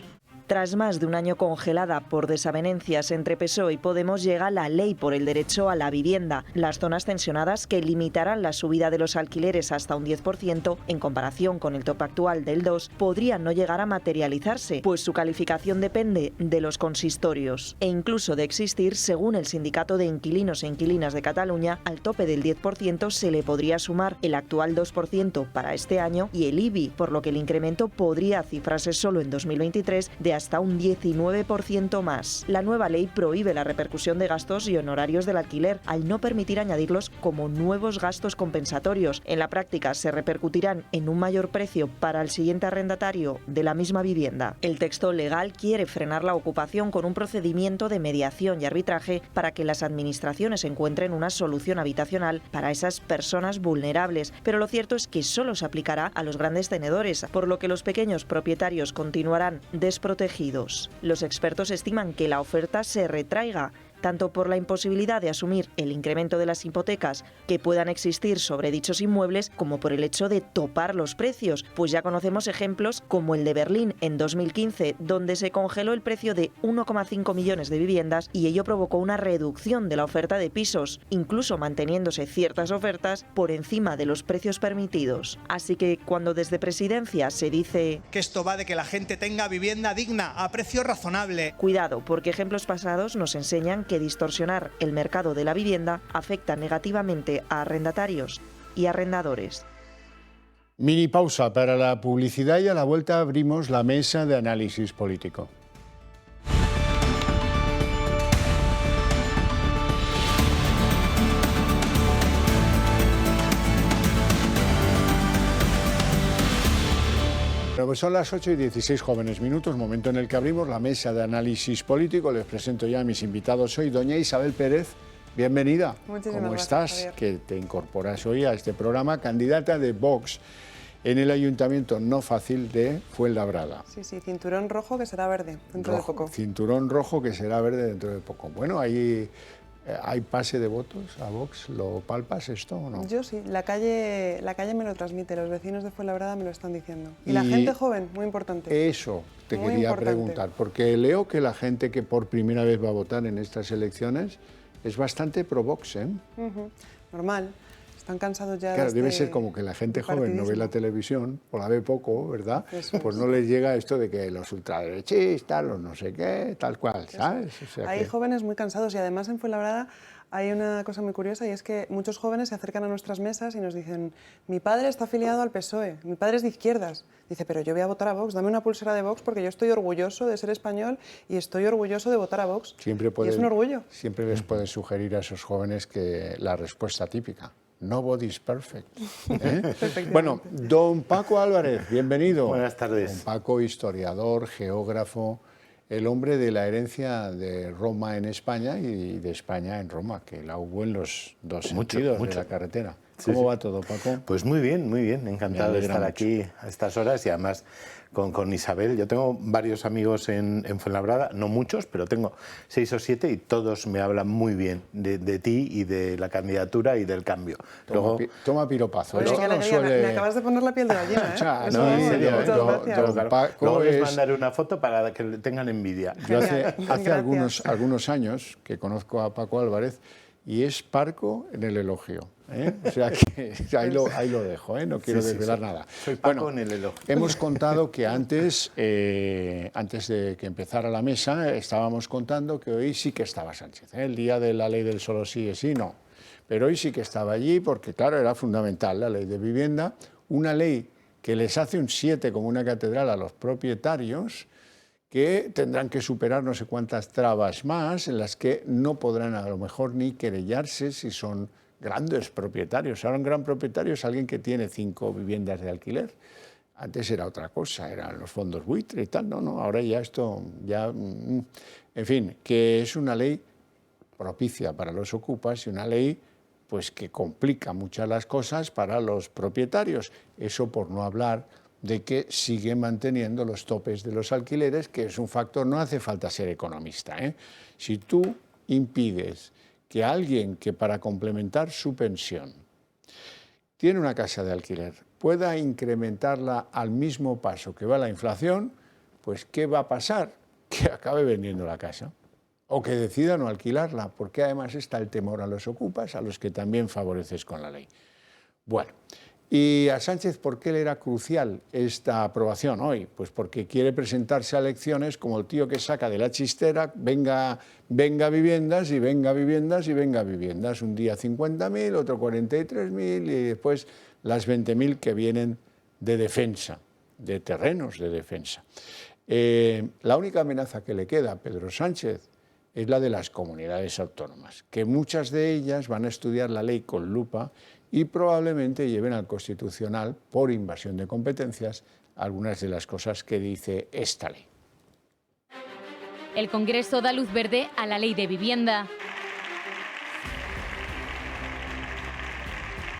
Tras más de un año congelada por desavenencias entre PSOE y Podemos, llega la ley por el derecho a la vivienda. Las zonas tensionadas, que limitarán la subida de los alquileres hasta un 10% en comparación con el tope actual del 2%, podrían no llegar a materializarse, pues su calificación depende de los consistorios. E incluso de existir, según el Sindicato de Inquilinos e Inquilinas de Cataluña, al tope del 10% se le podría sumar el actual 2% para este año y el IBI, por lo que el incremento podría cifrarse solo en 2023 de hasta un 19% más. La nueva ley prohíbe la repercusión de gastos y honorarios del alquiler, al no permitir añadirlos como nuevos gastos compensatorios. En la práctica se repercutirán en un mayor precio para el siguiente arrendatario de la misma vivienda. El texto legal quiere frenar la ocupación con un procedimiento de mediación y arbitraje para que las administraciones encuentren una solución habitacional para esas personas vulnerables, pero lo cierto es que solo se aplicará a los grandes tenedores, por lo que los pequeños propietarios continuarán desprotegidos. Los expertos estiman que la oferta se retraiga, tanto por la imposibilidad de asumir el incremento de las hipotecas que puedan existir sobre dichos inmuebles, como por el hecho de topar los precios, pues ya conocemos ejemplos como el de Berlín en 2015, donde se congeló el precio de 1,5 millones de viviendas y ello provocó una reducción de la oferta de pisos, incluso manteniéndose ciertas ofertas por encima de los precios permitidos. Así que cuando desde Presidencia se dice que esto va de que la gente tenga vivienda digna a precio razonable, cuidado, porque ejemplos pasados nos enseñan que distorsionar el mercado de la vivienda afecta negativamente a arrendatarios y arrendadores. Mini pausa para la publicidad y a la vuelta abrimos la mesa de análisis político. Bueno, pues son las 8:16 jóvenes minutos, momento en el que abrimos la mesa de análisis político. Les presento ya a mis invitados hoy. Doña Isabel Pérez, bienvenida. Muchísimas ¿Cómo gracias, estás? Javier. Que te incorporas hoy a este programa, candidata de Vox en el ayuntamiento no fácil de Fuenlabrada. Sí, cinturón rojo que será verde dentro de poco. Cinturón rojo que será verde dentro de poco. Bueno, ¿hay pase de votos a Vox? ¿Lo palpas esto o no? Yo sí, la calle me lo transmite, los vecinos de Fuenlabrada me lo están diciendo. Y la gente joven, muy importante. Eso te Muy quería importante. preguntar, porque leo que la gente que por primera vez va a votar en estas elecciones es bastante pro Vox, ¿eh? Normal, están cansados ya Claro, de debe este ser como que la gente joven no ve la partidismo. televisión, o la ve poco, ¿verdad? Eso Pues es. no les llega esto de que los ultraderechistas, los no sé qué, tal cual, ¿sabes? O sea Hay que- jóvenes muy cansados y además en Fuenlabrada hay una cosa muy curiosa y es que muchos jóvenes se acercan a nuestras mesas y nos dicen: mi padre está afiliado al PSOE, mi padre es de izquierdas. Dice: pero yo voy a votar a Vox, dame una pulsera de Vox porque yo estoy orgulloso de ser español y estoy orgulloso de votar a Vox. Siempre Y es un orgullo. Siempre les puedes sugerir a esos jóvenes que la respuesta típica: nobody's perfect. ¿eh? Bueno, don Paco Álvarez, bienvenido. Buenas tardes. Don Paco, historiador, geógrafo, el hombre de la herencia de Roma en España y de España en Roma, que la hubo en los dos sentidos de la carretera. Sí, ¿Cómo sí. va todo, Paco? Pues muy bien, encantado de alegra estar mucho. aquí a estas horas y además con Isabel. Yo tengo varios amigos en Fuenlabrada, no muchos, pero tengo 6 o 7 y todos me hablan muy bien de ti y de la candidatura y del cambio. Toma piropazo. Oye, Esto qué no alegría, suele- me acabas de poner la piel de gallina, ¿eh? O sea, Eso no, es, en serio, muchas gracias. don Paco Luego les es- mandaré una foto para que le tengan envidia. Yo Genial, hace gracias. algunos años que conozco a Paco Álvarez y es parco en el elogio, ¿eh? O sea que ahí lo dejo, ¿eh? No quiero Sí, sí, desvelar sí. nada. Soy Paco en el elogio. Hemos contado que antes de que empezara la mesa, estábamos contando que hoy sí que estaba Sánchez, ¿eh? El día de la ley del solo sí es sí, no. Pero hoy sí que estaba allí porque, claro, era fundamental la ley de vivienda, una ley que les hace un 7 como una catedral a los propietarios, que tendrán que superar no sé cuántas trabas más, en las que no podrán a lo mejor ni querellarse si son grandes propietarios. Ahora un gran propietario es alguien que tiene 5 viviendas de alquiler. Antes era otra cosa, eran los fondos buitre y tal. No, ahora ya esto, en fin, que es una ley propicia para los ocupas y una ley pues que complica muchas las cosas para los propietarios. Eso por no hablar de que sigue manteniendo los topes de los alquileres, que es un factor, no hace falta ser economista, ¿eh? Si tú impides que alguien que para complementar su pensión tiene una casa de alquiler pueda incrementarla al mismo paso que va la inflación, pues ¿qué va a pasar? Que acabe vendiendo la casa o que decida no alquilarla, porque además está el temor a los ocupas, a los que también favoreces con la ley. Bueno, y a Sánchez, ¿por qué le era crucial esta aprobación hoy? Pues porque quiere presentarse a elecciones como el tío que saca de la chistera, venga viviendas y venga viviendas y venga viviendas. Un día 50.000, otro 43.000 y después las 20.000 que vienen de defensa, de terrenos de defensa. La única amenaza que le queda a Pedro Sánchez es la de las comunidades autónomas, que muchas de ellas van a estudiar la ley con lupa y probablemente lleven al Constitucional, por invasión de competencias, algunas de las cosas que dice esta ley. El Congreso da luz verde a la ley de vivienda.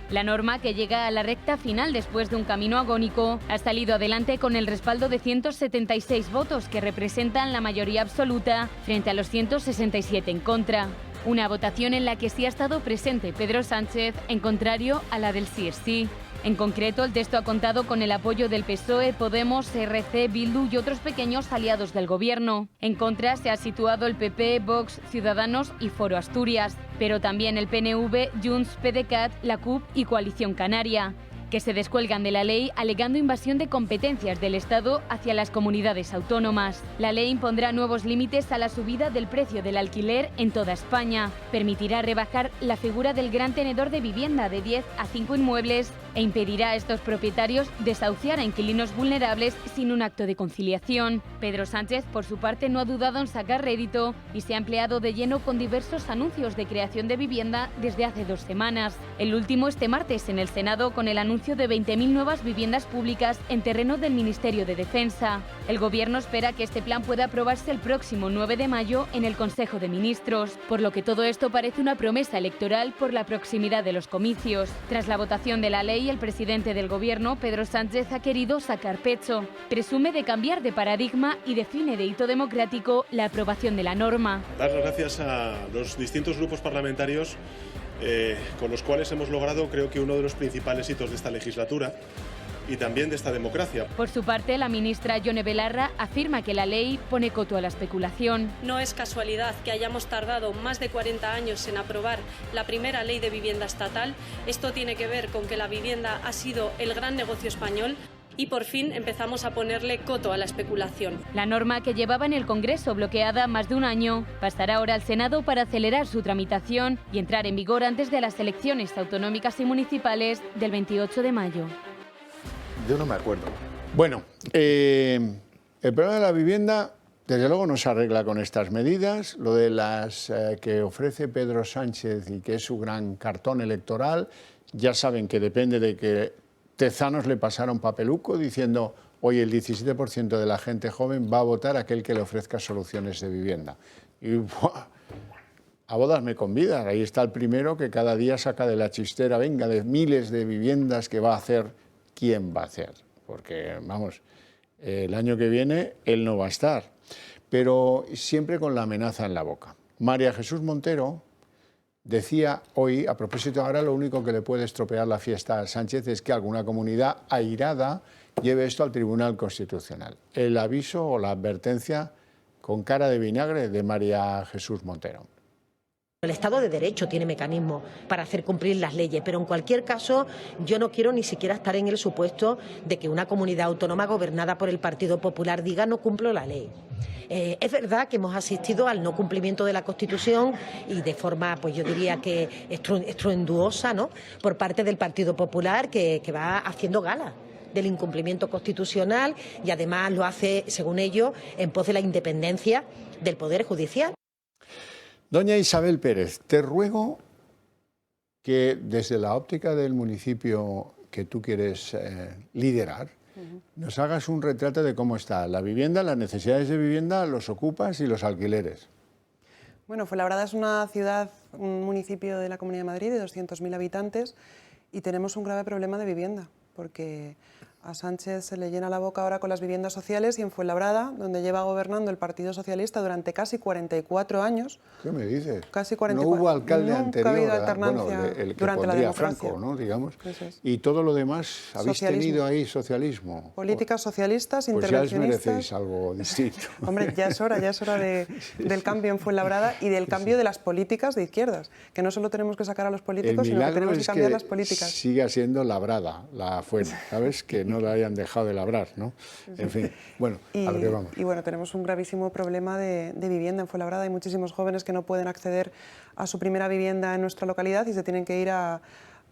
La norma, que llega a la recta final después de un camino agónico, ha salido adelante con el respaldo de 176 votos, que representan la mayoría absoluta, frente a los 167 en contra. Una votación en la que sí ha estado presente Pedro Sánchez, en contrario a la del sí es sí. En concreto, el texto ha contado con el apoyo del PSOE, Podemos, RC, Bildu y otros pequeños aliados del Gobierno. En contra se ha situado el PP, Vox, Ciudadanos y Foro Asturias, pero también el PNV, Junts, PDeCAT, la CUP y Coalición Canaria, que se descuelgan de la ley alegando invasión de competencias del Estado hacia las comunidades autónomas. La ley impondrá nuevos límites a la subida del precio del alquiler en toda España. Permitirá rebajar la figura del gran tenedor de vivienda de 10 a 5 inmuebles e impedirá a estos propietarios desahuciar a inquilinos vulnerables sin un acto de conciliación. Pedro Sánchez, por su parte, no ha dudado en sacar rédito y se ha empleado de lleno con diversos anuncios de creación de vivienda desde hace 2 semanas. El último este martes en el Senado, con el anuncio de 20.000 nuevas viviendas públicas en terreno del Ministerio de Defensa. El Gobierno espera que este plan pueda aprobarse el próximo 9 de mayo en el Consejo de Ministros, por lo que todo esto parece una promesa electoral por la proximidad de los comicios. Tras la votación de la ley, el presidente del Gobierno, Pedro Sánchez, ha querido sacar pecho. Presume de cambiar de paradigma y define de hito democrático la aprobación de la norma. Dar las gracias a los distintos grupos parlamentarios con los cuales hemos logrado, creo que, uno de los principales hitos de esta legislatura y también de esta democracia. Por su parte, la ministra Yone Belarra afirma que la ley pone coto a la especulación. No es casualidad que hayamos tardado más de 40 años en aprobar la primera ley de vivienda estatal. Esto tiene que ver con que la vivienda ha sido el gran negocio español y por fin empezamos a ponerle coto a la especulación. La norma, que llevaba en el Congreso bloqueada más de un año, pasará ahora al Senado para acelerar su tramitación y entrar en vigor antes de las elecciones autonómicas y municipales del 28 de mayo. Yo no me acuerdo. Bueno, el problema de la vivienda, desde luego, no se arregla con estas medidas. Lo de las que ofrece Pedro Sánchez y que es su gran cartón electoral, ya saben que depende de que Tezanos le pasara un papeluco diciendo: hoy el 17% de la gente joven va a votar a aquel que le ofrezca soluciones de vivienda. Y ¡buah!, a bodas me convidan. Ahí está el primero que cada día saca de la chistera, venga, de miles de viviendas que va a hacer. ¿Quién va a hacer? Porque, vamos, el año que viene él no va a estar. Pero siempre con la amenaza en la boca. María Jesús Montero decía hoy, a propósito, ahora lo único que le puede estropear la fiesta a Sánchez es que alguna comunidad airada lleve esto al Tribunal Constitucional. El aviso o la advertencia con cara de vinagre de María Jesús Montero. El Estado de Derecho tiene mecanismos para hacer cumplir las leyes, pero en cualquier caso yo no quiero ni siquiera estar en el supuesto de que una comunidad autónoma gobernada por el Partido Popular diga no cumplo la ley. Es verdad que hemos asistido al no cumplimiento de la Constitución y de forma, pues yo diría que estruendosa, ¿no?, por parte del Partido Popular, que va haciendo gala del incumplimiento constitucional y además lo hace, según ellos, en pos de la independencia del Poder Judicial. Doña Isabel Pérez, te ruego que desde la óptica del municipio que tú quieres liderar, nos hagas un retrato de cómo está la vivienda, las necesidades de vivienda, los ocupas y los alquileres. Bueno, Fuenlabrada es una ciudad, un municipio de la Comunidad de Madrid de 200.000 habitantes y tenemos un grave problema de vivienda, porque a Sánchez se le llena la boca ahora con las viviendas sociales y en Fuenlabrada, donde lleva gobernando el Partido Socialista durante casi 44 años. ¿Qué me dices? Casi 44. No hubo alcalde anterior, ha habido alternancia, bueno, el que durante la pondría democracia. Franco, ¿no?, digamos. Es. Y todo lo demás, habéis tenido ahí socialismo. Políticas socialistas, pues intervencionistas. Ya os merecéis algo distinto. Hombre, ya es hora del cambio en Fuenlabrada y del cambio de las políticas de izquierdas, que no solo tenemos que sacar a los políticos, sino que tenemos que cambiar las políticas. Siga siendo labrada la fuente, ¿sabes? Que no la hayan dejado de labrar, ¿no? En fin, bueno, a lo que vamos. Y bueno, tenemos un gravísimo problema de vivienda en Fuenlabrada. Hay muchísimos jóvenes que no pueden acceder a su primera vivienda en nuestra localidad y se tienen que ir a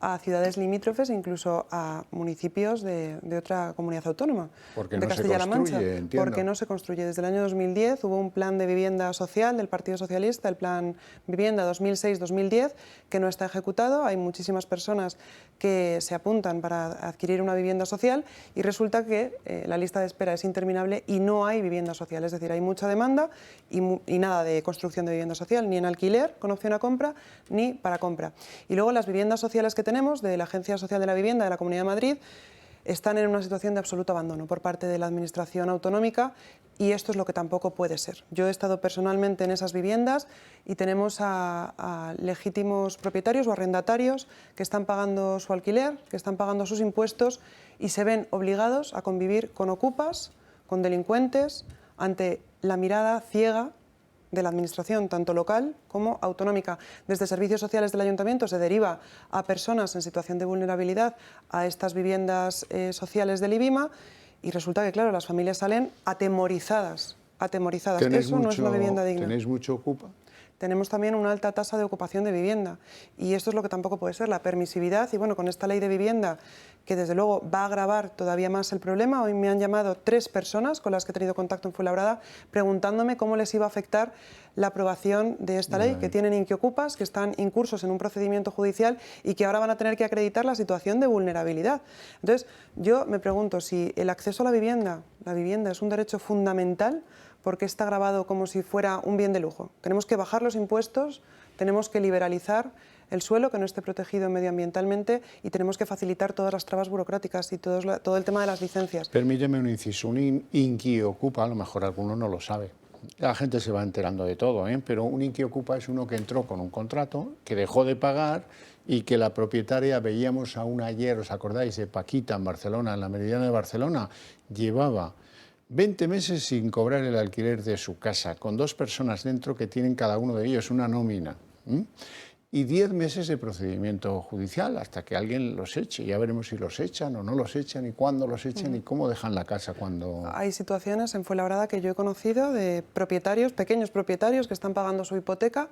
a ciudades limítrofes e incluso a municipios de otra comunidad autónoma, porque de no Castilla-La Mancha. entiendo. Porque no se construye. Desde el año 2010 hubo un plan de vivienda social del Partido Socialista, el plan Vivienda 2006-2010, que no está ejecutado. Hay muchísimas personas que se apuntan para adquirir una vivienda social y resulta que la lista de espera es interminable y no hay vivienda social. Es decir, hay mucha demanda y nada de construcción de vivienda social, ni en alquiler con opción a compra, ni para compra. Y luego las viviendas sociales que tenemos de la Agencia Social de la Vivienda de la Comunidad de Madrid están en una situación de absoluto abandono por parte de la Administración autonómica y esto es lo que tampoco puede ser. Yo he estado personalmente en esas viviendas y tenemos a legítimos propietarios o arrendatarios que están pagando su alquiler, que están pagando sus impuestos y se ven obligados a convivir con ocupas, con delincuentes, ante la mirada ciega de la Administración, tanto local como autonómica. Desde servicios sociales del Ayuntamiento se deriva a personas en situación de vulnerabilidad a estas viviendas sociales del IBIMA y resulta que, claro, las familias salen atemorizadas. Eso no es una vivienda digna. ¿Tenéis mucho ocupa? Tenemos también una alta tasa de ocupación de vivienda y esto es lo que tampoco puede ser, la permisividad. Y bueno, con esta ley de vivienda, que desde luego va a agravar todavía más el problema, hoy me han llamado 3 personas con las que he tenido contacto en Fuenlabrada preguntándome cómo les iba a afectar la aprobación de esta ley, que tienen inquiocupas, que están incursos en un procedimiento judicial y que ahora van a tener que acreditar la situación de vulnerabilidad. Entonces, yo me pregunto si el acceso a la vivienda es un derecho fundamental, porque está grabado como si fuera un bien de lujo. Tenemos que bajar los impuestos, tenemos que liberalizar el suelo que no esté protegido medioambientalmente y tenemos que facilitar todas las trabas burocráticas y todo el tema de las licencias. Permíteme un inciso, un inquiocupa, a lo mejor alguno no lo sabe. La gente se va enterando de todo, pero un inquiocupa es uno que entró con un contrato, que dejó de pagar y que la propietaria, veíamos a una ayer, ¿os acordáis?, de Paquita en Barcelona, en la Meridiana de Barcelona, llevaba 20 meses sin cobrar el alquiler de su casa, con 2 personas dentro que tienen cada uno de ellos una nómina. Y 10 meses de procedimiento judicial hasta que alguien los eche. Ya veremos si los echan o no los echan y cuándo los echan y cómo dejan la casa cuando... Hay situaciones en Fuenlabrada que yo he conocido de propietarios, pequeños propietarios que están pagando su hipoteca,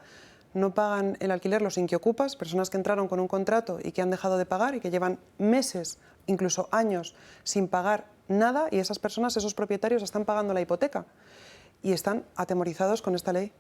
no pagan el alquiler los inquiocupas, personas que entraron con un contrato y que han dejado de pagar y que llevan meses, incluso años, sin pagar nada y esas personas, esos propietarios están pagando la hipoteca y están atemorizados con esta ley.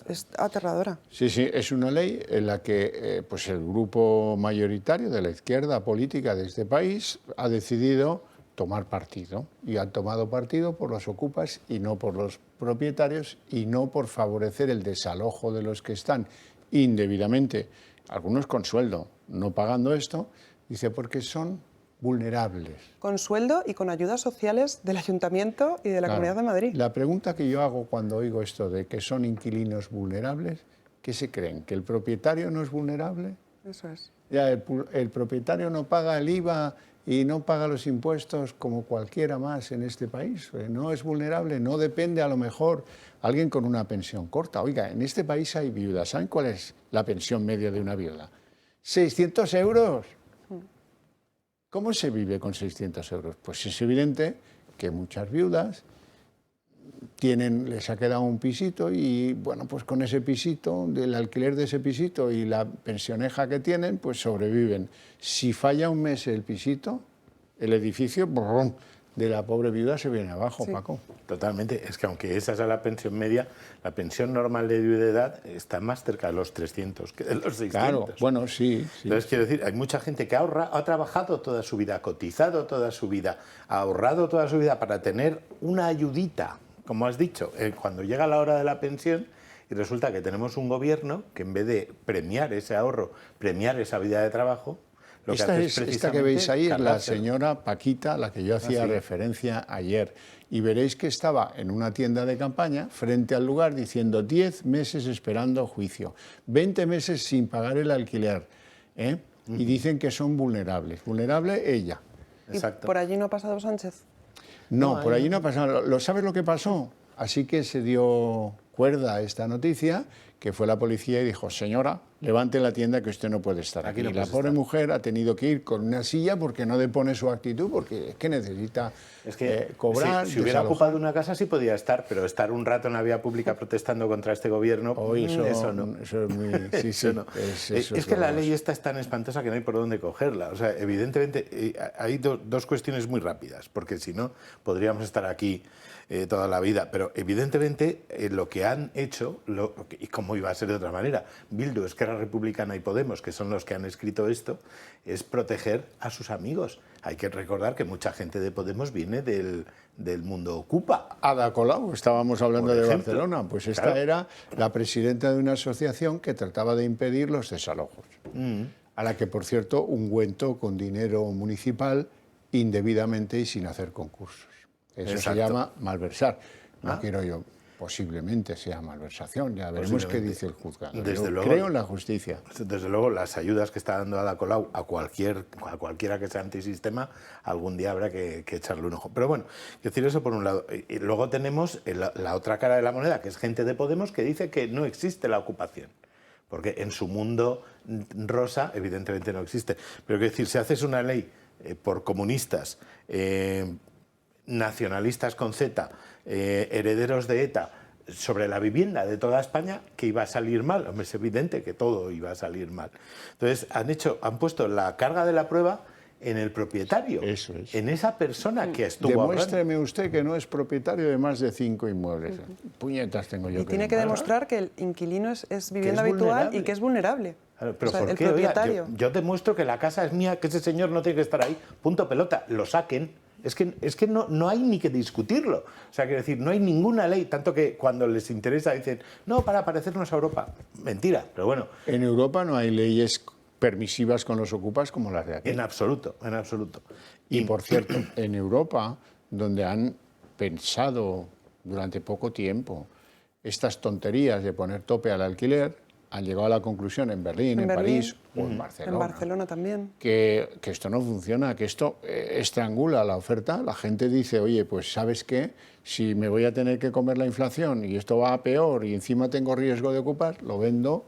Es aterradora. Sí, sí, es una ley en la que pues el grupo mayoritario de la izquierda política de este país ha decidido tomar partido y han tomado partido por los ocupas y no por los propietarios y no por favorecer el desalojo de los que están indebidamente, algunos con sueldo, no pagando esto, dice porque son vulnerables. Con sueldo y con ayudas sociales del Ayuntamiento y de la Comunidad de Madrid. La pregunta que yo hago cuando oigo esto de que son inquilinos vulnerables, ¿qué se creen? ¿Que el propietario no es vulnerable? Eso es. Ya el propietario no paga el IVA y no paga los impuestos como cualquiera más en este país. No es vulnerable, no depende a lo mejor alguien con una pensión corta. Oiga, en este país hay viudas. ¿Saben cuál es la pensión media de una viuda? 600 euros. ¿Cómo se vive con 600 euros? Pues es evidente que muchas viudas les ha quedado un pisito y, bueno, pues con ese pisito, del alquiler de ese pisito y la pensioneja que tienen, pues sobreviven. Si falla un mes el pisito, el edificio de la pobre viuda se viene abajo, sí. Paco. Totalmente. Es que aunque esa sea la pensión media, la pensión normal de viudedad está más cerca de los 300 que de los 600. Claro, bueno, sí. Entonces, quiero decir, hay mucha gente que ha trabajado toda su vida, ha cotizado toda su vida, ha ahorrado toda su vida para tener una ayudita, como has dicho, cuando llega la hora de la pensión y resulta que tenemos un gobierno que en vez de premiar ese ahorro, premiar esa vida de trabajo, lo que hace es precisamente esta que veis ahí es la señora Paquita, la que yo hacía referencia ayer. Y veréis que estaba en una tienda de campaña frente al lugar diciendo 10 meses esperando juicio, 20 meses sin pagar el alquiler. Y dicen que son vulnerables. Vulnerable ella. Exacto. ¿Y por allí no ha pasado Sánchez? No, por allí no ha pasado. ¿Sabes lo que pasó? Así que se dio cuerda a esta noticia, que fue la policía y dijo, señora, levante la tienda que usted no puede estar aquí. no Y la puedes pobre estar. mujer ha tenido que ir con una silla porque no depone su actitud, porque es que necesita cobrar. Si hubiera desalojar. ocupado una casa sí podía estar, pero estar un rato en la vía pública protestando contra este gobierno, eso no. Eso es muy... Sí, Eso sí, no. eso Es que la lo ley esta es tan espantosa que no hay por dónde cogerla. O sea, evidentemente hay dos cuestiones muy rápidas, porque si no podríamos estar aquí toda la vida. Pero evidentemente lo que han hecho, y cómo iba a ser de otra manera, Bildu, Esquerra Republicana y Podemos, que son los que han escrito esto, es proteger a sus amigos. Hay que recordar que mucha gente de Podemos viene del mundo ocupa. Ada Colau, estábamos hablando Por de ejemplo. Barcelona, pues esta Claro. era la presidenta de una asociación que trataba de impedir los desalojos, a la que, por cierto, ungüentó con dinero municipal indebidamente y sin hacer concursos. Eso Exacto. se llama malversar. No Ah. quiero yo, posiblemente sea malversación, ya veremos qué dice el juzgado. Desde Yo luego. creo en la justicia. Desde luego, las ayudas que está dando Ada Colau a cualquiera que sea antisistema, algún día habrá que echarle un ojo. Pero bueno, quiero decir eso por un lado. Y luego tenemos la otra cara de la moneda, que es gente de Podemos que dice que no existe la ocupación. Porque en su mundo rosa, evidentemente no existe. Pero quiero decir, si haces una ley por comunistas, nacionalistas con Z, herederos de ETA, sobre la vivienda de toda España, que iba a salir mal. Hombre, es evidente que todo iba a salir mal. Entonces, han puesto la carga de la prueba en el propietario, Eso es. en esa persona que estuvo ahorrando. Demuéstreme usted que no es propietario de más de 5 inmuebles. Puñetas tengo yo Y tiene que demostrar que el inquilino es vivienda habitual vulnerable. y que es vulnerable. Claro, pero O sea, ¿por el qué? Oiga, propietario. yo demuestro que la casa es mía, que ese señor no tiene que estar ahí, punto pelota, lo saquen. Es que no hay ni que discutirlo. O sea, quiero decir, no hay ninguna ley, tanto que cuando les interesa dicen, no, para parecernos a Europa. Mentira, pero bueno. En Europa no hay leyes permisivas con los ocupas como las de aquí. En absoluto, en absoluto. Y por cierto, en Europa, donde han pensado durante poco tiempo estas tonterías de poner tope al alquiler, han llegado a la conclusión en Berlín, en París o en Barcelona, En Barcelona también. que esto no funciona, que esto estrangula la oferta. La gente dice, oye, pues ¿sabes qué? Si me voy a tener que comer la inflación y esto va a peor y encima tengo riesgo de ocupar, lo vendo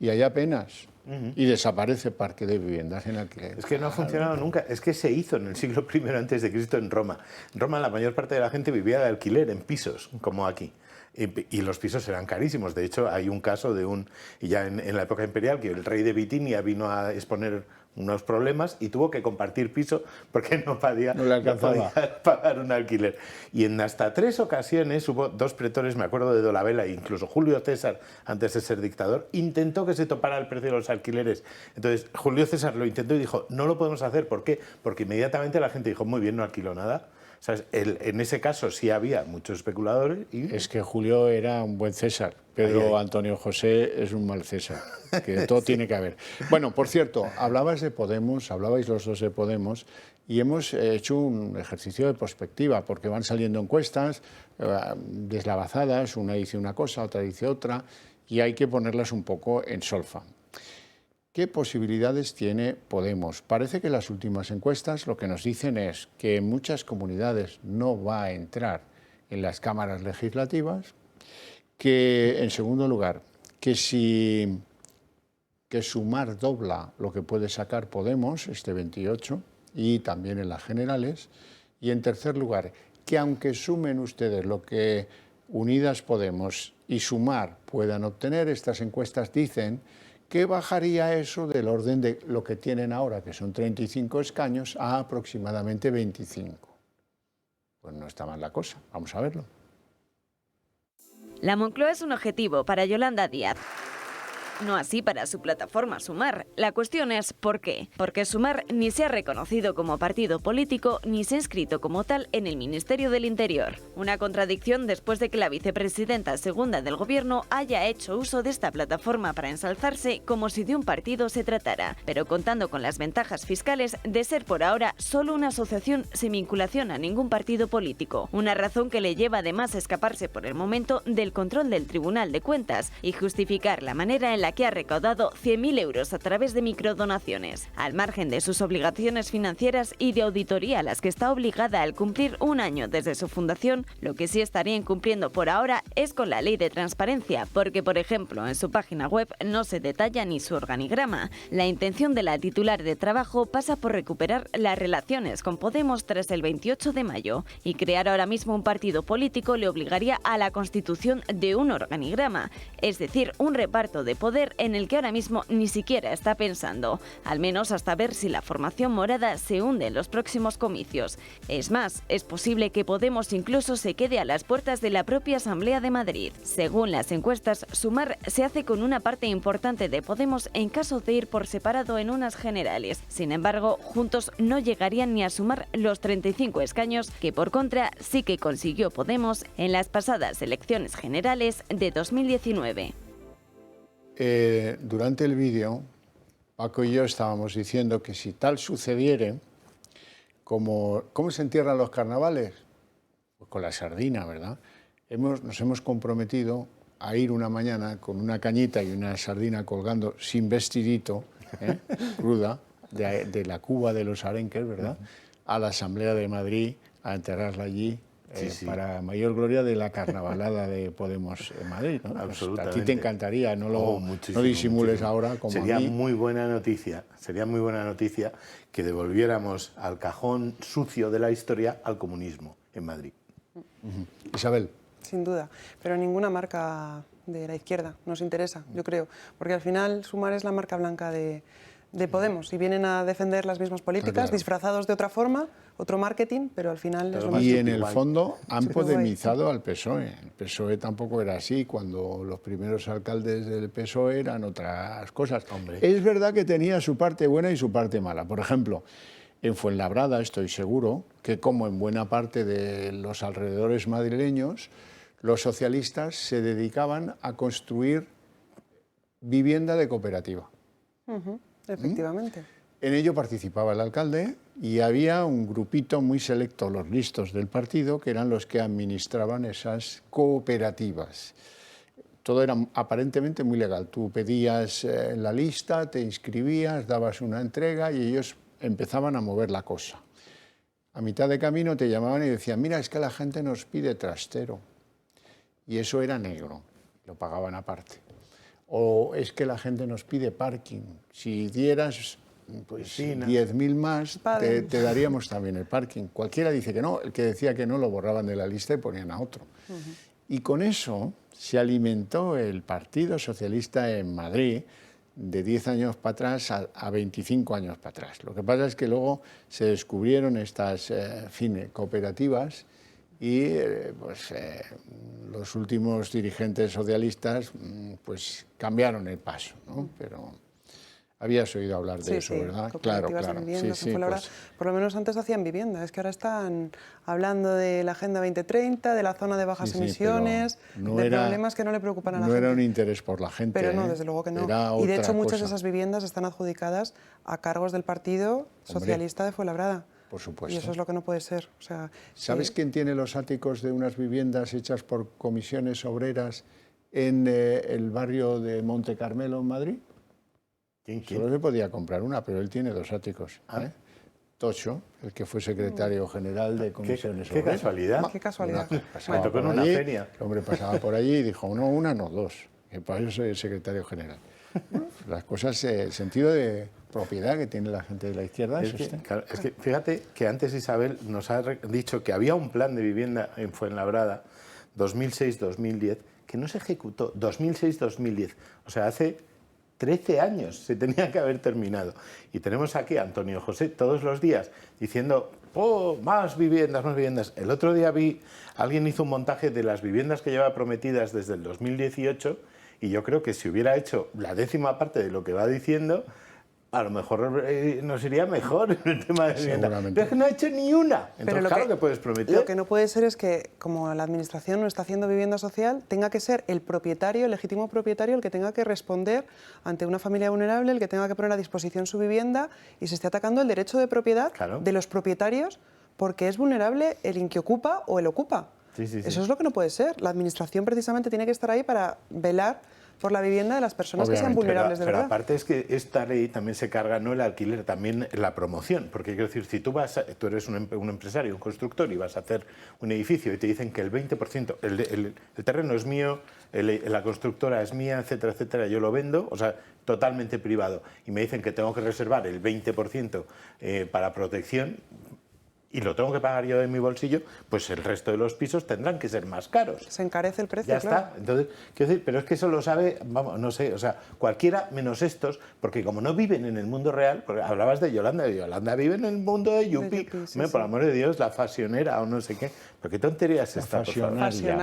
y hay apenas. Y desaparece parque de viviendas en alquiler. Es que no ha funcionado nunca. Es que se hizo en el siglo I antes de Cristo en Roma. En Roma la mayor parte de la gente vivía de alquiler en pisos, como aquí. Y los pisos eran carísimos. De hecho, hay un caso ya en la época imperial, que el rey de Bitinia vino a exponer unos problemas y tuvo que compartir piso porque no podía pagar un alquiler. Y en hasta 3 ocasiones hubo 2 pretores, me acuerdo de Dolabella, e incluso Julio César, antes de ser dictador, intentó que se topara el precio de los alquileres. Entonces, Julio César lo intentó y dijo, no lo podemos hacer. ¿Por qué? Porque inmediatamente la gente dijo, muy bien, no alquilo nada. ¿Sabes? En ese caso sí había muchos especuladores. Es que Julio era un buen César, Pedro Antonio José es un mal César, que todo tiene que haber. Bueno, por cierto, hablabais los dos de Podemos, y hemos hecho un ejercicio de prospectiva, porque van saliendo encuestas deslavazadas, una dice una cosa, otra dice otra, y hay que ponerlas un poco en solfa. ¿Qué posibilidades tiene Podemos? Parece que las últimas encuestas lo que nos dicen es que en muchas comunidades no va a entrar en las cámaras legislativas, que en segundo lugar, que Sumar dobla lo que puede sacar Podemos, este 28, y también en las generales, y en tercer lugar, que aunque sumen ustedes lo que Unidas Podemos y Sumar puedan obtener, estas encuestas dicen que bajaría eso del orden de lo que tienen ahora, que son 35 escaños, a aproximadamente 25. Pues no está mal la cosa, vamos a verlo. La Moncloa es un objetivo para Yolanda Díaz. No así para su plataforma Sumar. La cuestión es ¿por qué? Porque Sumar ni se ha reconocido como partido político ni se ha inscrito como tal en el Ministerio del Interior. Una contradicción después de que la vicepresidenta segunda del gobierno haya hecho uso de esta plataforma para ensalzarse como si de un partido se tratara, pero contando con las ventajas fiscales de ser por ahora solo una asociación sin vinculación a ningún partido político. Una razón que le lleva además a escaparse por el momento del control del Tribunal de Cuentas y justificar la manera en la la que ha recaudado 100.000 euros a través de microdonaciones, al margen de sus obligaciones financieras y de auditoría a las que está obligada al cumplir un año desde su fundación. Lo que sí estaría incumpliendo por ahora es con la ley de transparencia, porque, por ejemplo, en su página web no se detalla ni su organigrama. La intención de la titular de Trabajo pasa por recuperar las relaciones con Podemos tras el 28 de mayo, y crear ahora mismo un partido político le obligaría a la constitución de un organigrama, es decir, un reparto de poder en el que ahora mismo ni siquiera está pensando, al menos hasta ver si la formación morada se hunde en los próximos comicios. Es más, es posible que Podemos incluso se quede a las puertas de la propia Asamblea de Madrid. Según las encuestas, Sumar se hace con una parte importante de Podemos en caso de ir por separado en unas generales. Sin embargo, juntos no llegarían ni a sumar los 35 escaños que, por contra, sí que consiguió Podemos en las pasadas elecciones generales de 2019. Durante el vídeo, Paco y yo estábamos diciendo que si tal sucediere, ¿cómo se entierran los carnavales? Pues con la sardina, ¿verdad? Nos hemos comprometido a ir una mañana con una cañita y una sardina colgando sin vestidito, cruda, de la cuba de los arenques, ¿verdad?, a la Asamblea de Madrid, a enterrarla allí, para mayor gloria de la carnavalada de Podemos en Madrid, ¿no? Absolutamente. Pues a ti te encantaría, no disimules ahora como sería a mí. Muy buena noticia que devolviéramos al cajón sucio de la historia al comunismo en Madrid. Isabel. Sin duda, pero ninguna marca de la izquierda nos interesa, yo creo, porque al final Sumar es la marca blanca de Podemos y vienen a defender las mismas políticas, disfrazados de otra forma, otro marketing, pero al final es lo más. Y en el fondo han podemizado al PSOE. El PSOE tampoco era así, cuando los primeros alcaldes del PSOE eran otras cosas. Hombre. Es verdad que tenía su parte buena y su parte mala. Por ejemplo, en Fuenlabrada estoy seguro que, como en buena parte de los alrededores madrileños, los socialistas se dedicaban a construir vivienda de cooperativa. Efectivamente. En ello participaba el alcalde y había un grupito muy selecto, los listos del partido, que eran los que administraban esas cooperativas. Todo era aparentemente muy legal. Tú pedías la lista, te inscribías, dabas una entrega y ellos empezaban a mover la cosa. A mitad de camino te llamaban y decían, mira, es que la gente nos pide trastero. Y eso era negro, lo pagaban aparte. O es que la gente nos pide parking. Si dieras pues 10.000 más, te daríamos también el parking. Cualquiera dice que no, el que decía que no lo borraban de la lista y ponían a otro. Y con eso se alimentó el Partido Socialista en Madrid de 10 años para atrás a 25 años para atrás. Lo que pasa es que luego se descubrieron estas cooperativas y los últimos dirigentes socialistas pues cambiaron el paso, ¿no? Pero habías oído hablar de eso, ¿verdad? Claro. Vivienda, por lo menos antes hacían vivienda, es que ahora están hablando de la Agenda 2030, de la zona de bajas emisiones, de problemas que no le preocupan a la gente. No era un interés por la gente. Pero no, desde luego que no. Y de hecho muchas de esas viviendas están adjudicadas a cargos del Partido Socialista de Fuenlabrada. Por supuesto. Y eso es lo que no puede ser. O sea, ¿sabes quién tiene los áticos de unas viviendas hechas por comisiones obreras en el barrio de Monte Carmelo, en Madrid? ¿Quién? Solo se podía comprar una, pero él tiene 2 áticos. Tocho, el que fue secretario general de comisiones obreras. Qué casualidad. Qué casualidad. Me tocó en una feria. El hombre pasaba por allí y dijo, no una, no 2, que para eso soy el secretario general. Las cosas, el sentido de propiedad que tiene la gente de la izquierda. Es que fíjate que antes Isabel nos ha dicho que había un plan de vivienda en Fuenlabrada 2006-2010 que no se ejecutó. 2006-2010. O sea, hace 13 años se tenía que haber terminado. Y tenemos aquí a Antonio José todos los días diciendo, oh, más viviendas, más viviendas. El otro día alguien hizo un montaje de las viviendas que lleva prometidas desde el 2018 y yo creo que si hubiera hecho la 10ª parte de lo que va diciendo, a lo mejor nos iría mejor en el tema de vivienda. Pero es que no ha hecho ni una. Entonces, claro que puedes prometer. Lo que no puede ser es que, como la Administración no está haciendo vivienda social, tenga que ser el propietario, el legítimo propietario, el que tenga que responder ante una familia vulnerable, el que tenga que poner a disposición su vivienda y se esté atacando el derecho de propiedad de los propietarios porque es vulnerable el inquiocupa o el ocupa. Eso es lo que no puede ser. La Administración precisamente tiene que estar ahí para velar por la vivienda de las personas que sean vulnerables de pero verdad. aparte es que esta ley también se carga no el alquiler, también la promoción, porque quiero decir, si tú eres un empresario, un constructor y vas a hacer un edificio y te dicen que el 20%, el terreno es mío, la constructora es mía, etcétera, etcétera, yo lo vendo, o sea, totalmente privado, y me dicen que tengo que reservar el 20% para protección, y lo tengo que pagar yo de mi bolsillo, pues el resto de los pisos tendrán que ser más caros. Se encarece el precio, Ya está. Entonces, quiero decir, pero es que eso lo sabe, vamos, no sé, o sea, cualquiera menos estos, porque como no viven en el mundo real, porque hablabas de Yolanda vive en el mundo de Yupi, por amor de Dios, la fashionera o no sé qué. ¿Pero qué tontería es esta? Fashionaria.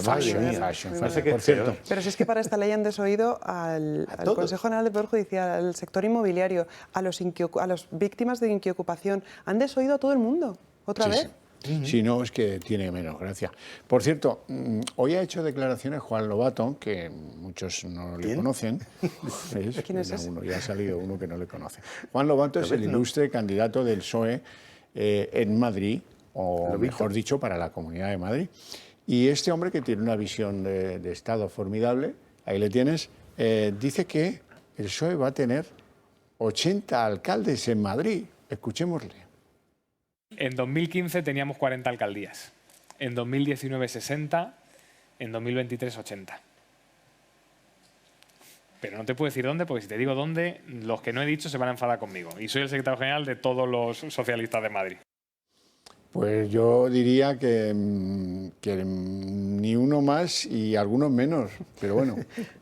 Madre mía. No sé qué, por cierto. Pero si es que para esta ley han desoído al Consejo General del Poder Judicial, al sector inmobiliario, a las víctimas de inquiocupación, han desoído a todo el mundo, otra vez. Sí. Si no, es que tiene menos gracia. Por cierto, hoy ha hecho declaraciones Juan Lobato, que muchos no le conocen. ¿Quién es ese? Ya ha salido uno que no le conoce. Juan Lobato es el ilustre candidato del PSOE en Madrid, o mejor dicho, para la Comunidad de Madrid. Y este hombre, que tiene una visión de Estado formidable, ahí le tienes, dice que el PSOE va a tener 80 alcaldes en Madrid. Escuchémosle. En 2015 teníamos 40 alcaldías, en 2019 60, en 2023 80. Pero no te puedo decir dónde, porque si te digo dónde, los que no he dicho se van a enfadar conmigo. Y soy el secretario general de todos los socialistas de Madrid. Pues yo diría que ni uno más y algunos menos, pero bueno.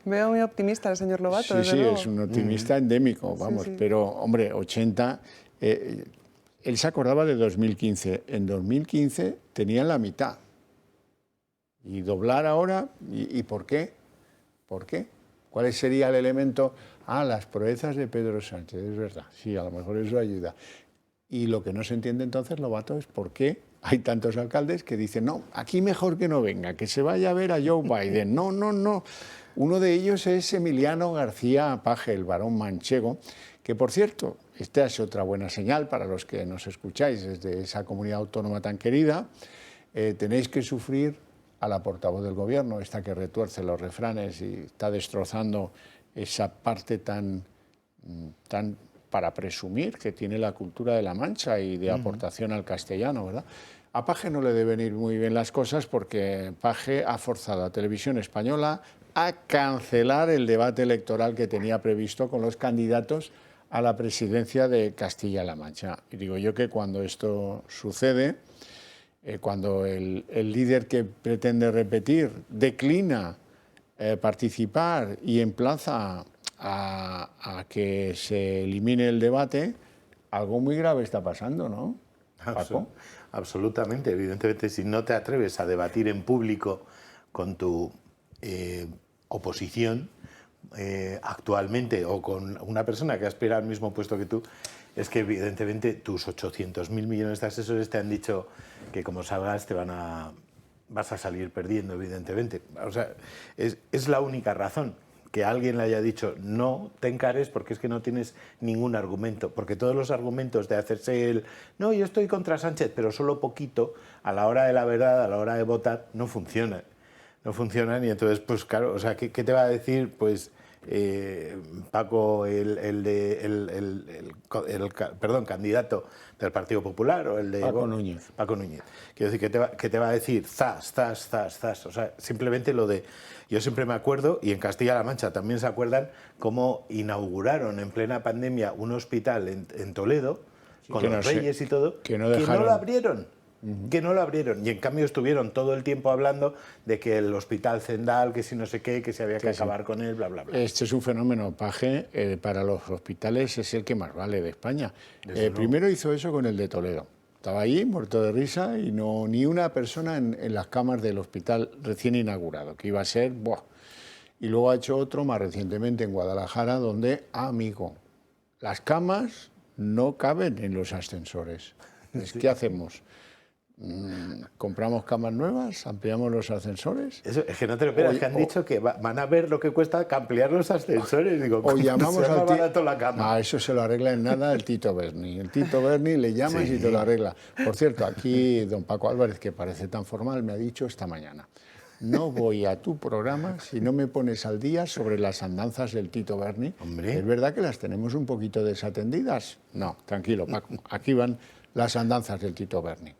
Veo muy optimista el señor Lobato. Sí, es un optimista endémico, vamos. Sí. Pero, hombre, 80... él se acordaba de 2015. En 2015 tenían la mitad. Y doblar ahora, ¿y por qué? ¿Por qué? ¿Cuál sería el elemento? Las proezas de Pedro Sánchez, es verdad. Sí, a lo mejor eso ayuda. Y lo que no se entiende entonces, Lobato, es por qué hay tantos alcaldes que dicen, no, aquí mejor que no venga, que se vaya a ver a Joe Biden. No, no, no. Uno de ellos es Emiliano García Paje, el varón manchego, que, por cierto, esta es otra buena señal para los que nos escucháis desde esa comunidad autónoma tan querida. Tenéis que sufrir a la portavoz del Gobierno, esta que retuerce los refranes y está destrozando esa parte tan para presumir que tiene la cultura de la Mancha y de aportación al castellano, ¿verdad? A Paje no le deben ir muy bien las cosas porque Paje ha forzado a Televisión Española a cancelar el debate electoral que tenía previsto con los candidatos a la presidencia de Castilla-La Mancha. Y digo yo que cuando esto sucede, cuando el líder que pretende repetir declina participar y emplaza a que se elimine el debate, algo muy grave está pasando, ¿no, Paco? Absolutamente. Evidentemente, si no te atreves a debatir en público con tu oposición actualmente o con una persona que aspira al mismo puesto que tú, es que evidentemente tus 800.000 millones de asesores te han dicho que como salgas vas a salir perdiendo, evidentemente. O sea, es la única razón. Que alguien le haya dicho no te encares porque es que no tienes ningún argumento, porque todos los argumentos de hacerse no, yo estoy contra Sánchez, pero solo poquito, a la hora de la verdad, a la hora de votar, no funcionan. No funcionan y entonces, pues claro, o sea, ¿qué te va a decir? Pues Paco, candidato del Partido Popular o el de Paco Núñez. Paco Núñez. Quiero decir, ¿qué te va a decir? Zas. O sea, simplemente lo de... Yo siempre me acuerdo, y en Castilla-La Mancha también se acuerdan, cómo inauguraron en plena pandemia un hospital en Toledo, con los reyes y todo, que no lo abrieron. Que no lo abrieron. Y en cambio estuvieron todo el tiempo hablando de que el hospital Zendal, que si no sé qué, que si había que acabar con él, bla, bla, bla. Este es un fenómeno, Paje, para los hospitales es el que más vale de España. Primero hizo eso con el de Toledo. Estaba allí, muerto de risa, y no ni una persona en las camas del hospital recién inaugurado, que iba a ser... ¡buah! Y luego ha hecho otro más recientemente en Guadalajara, donde, amigo, las camas no caben en los ascensores. ¿Qué hacemos? ¿Compramos camas nuevas? ¿Ampliamos los ascensores? Eso, es que no te lo esperas, que han dicho que van a ver lo que cuesta ampliar los ascensores. Digo, o llamamos al barato la cama. Eso se lo arregla en nada el Tito Berni. El Tito Berni le llamas y te lo arregla. Por cierto, aquí don Paco Álvarez, que parece tan formal, me ha dicho esta mañana: no voy a tu programa si no me pones al día sobre las andanzas del Tito Berni. Hombre. ¿Es verdad que las tenemos un poquito desatendidas? No, tranquilo, Paco. Aquí van las andanzas del Tito Berni.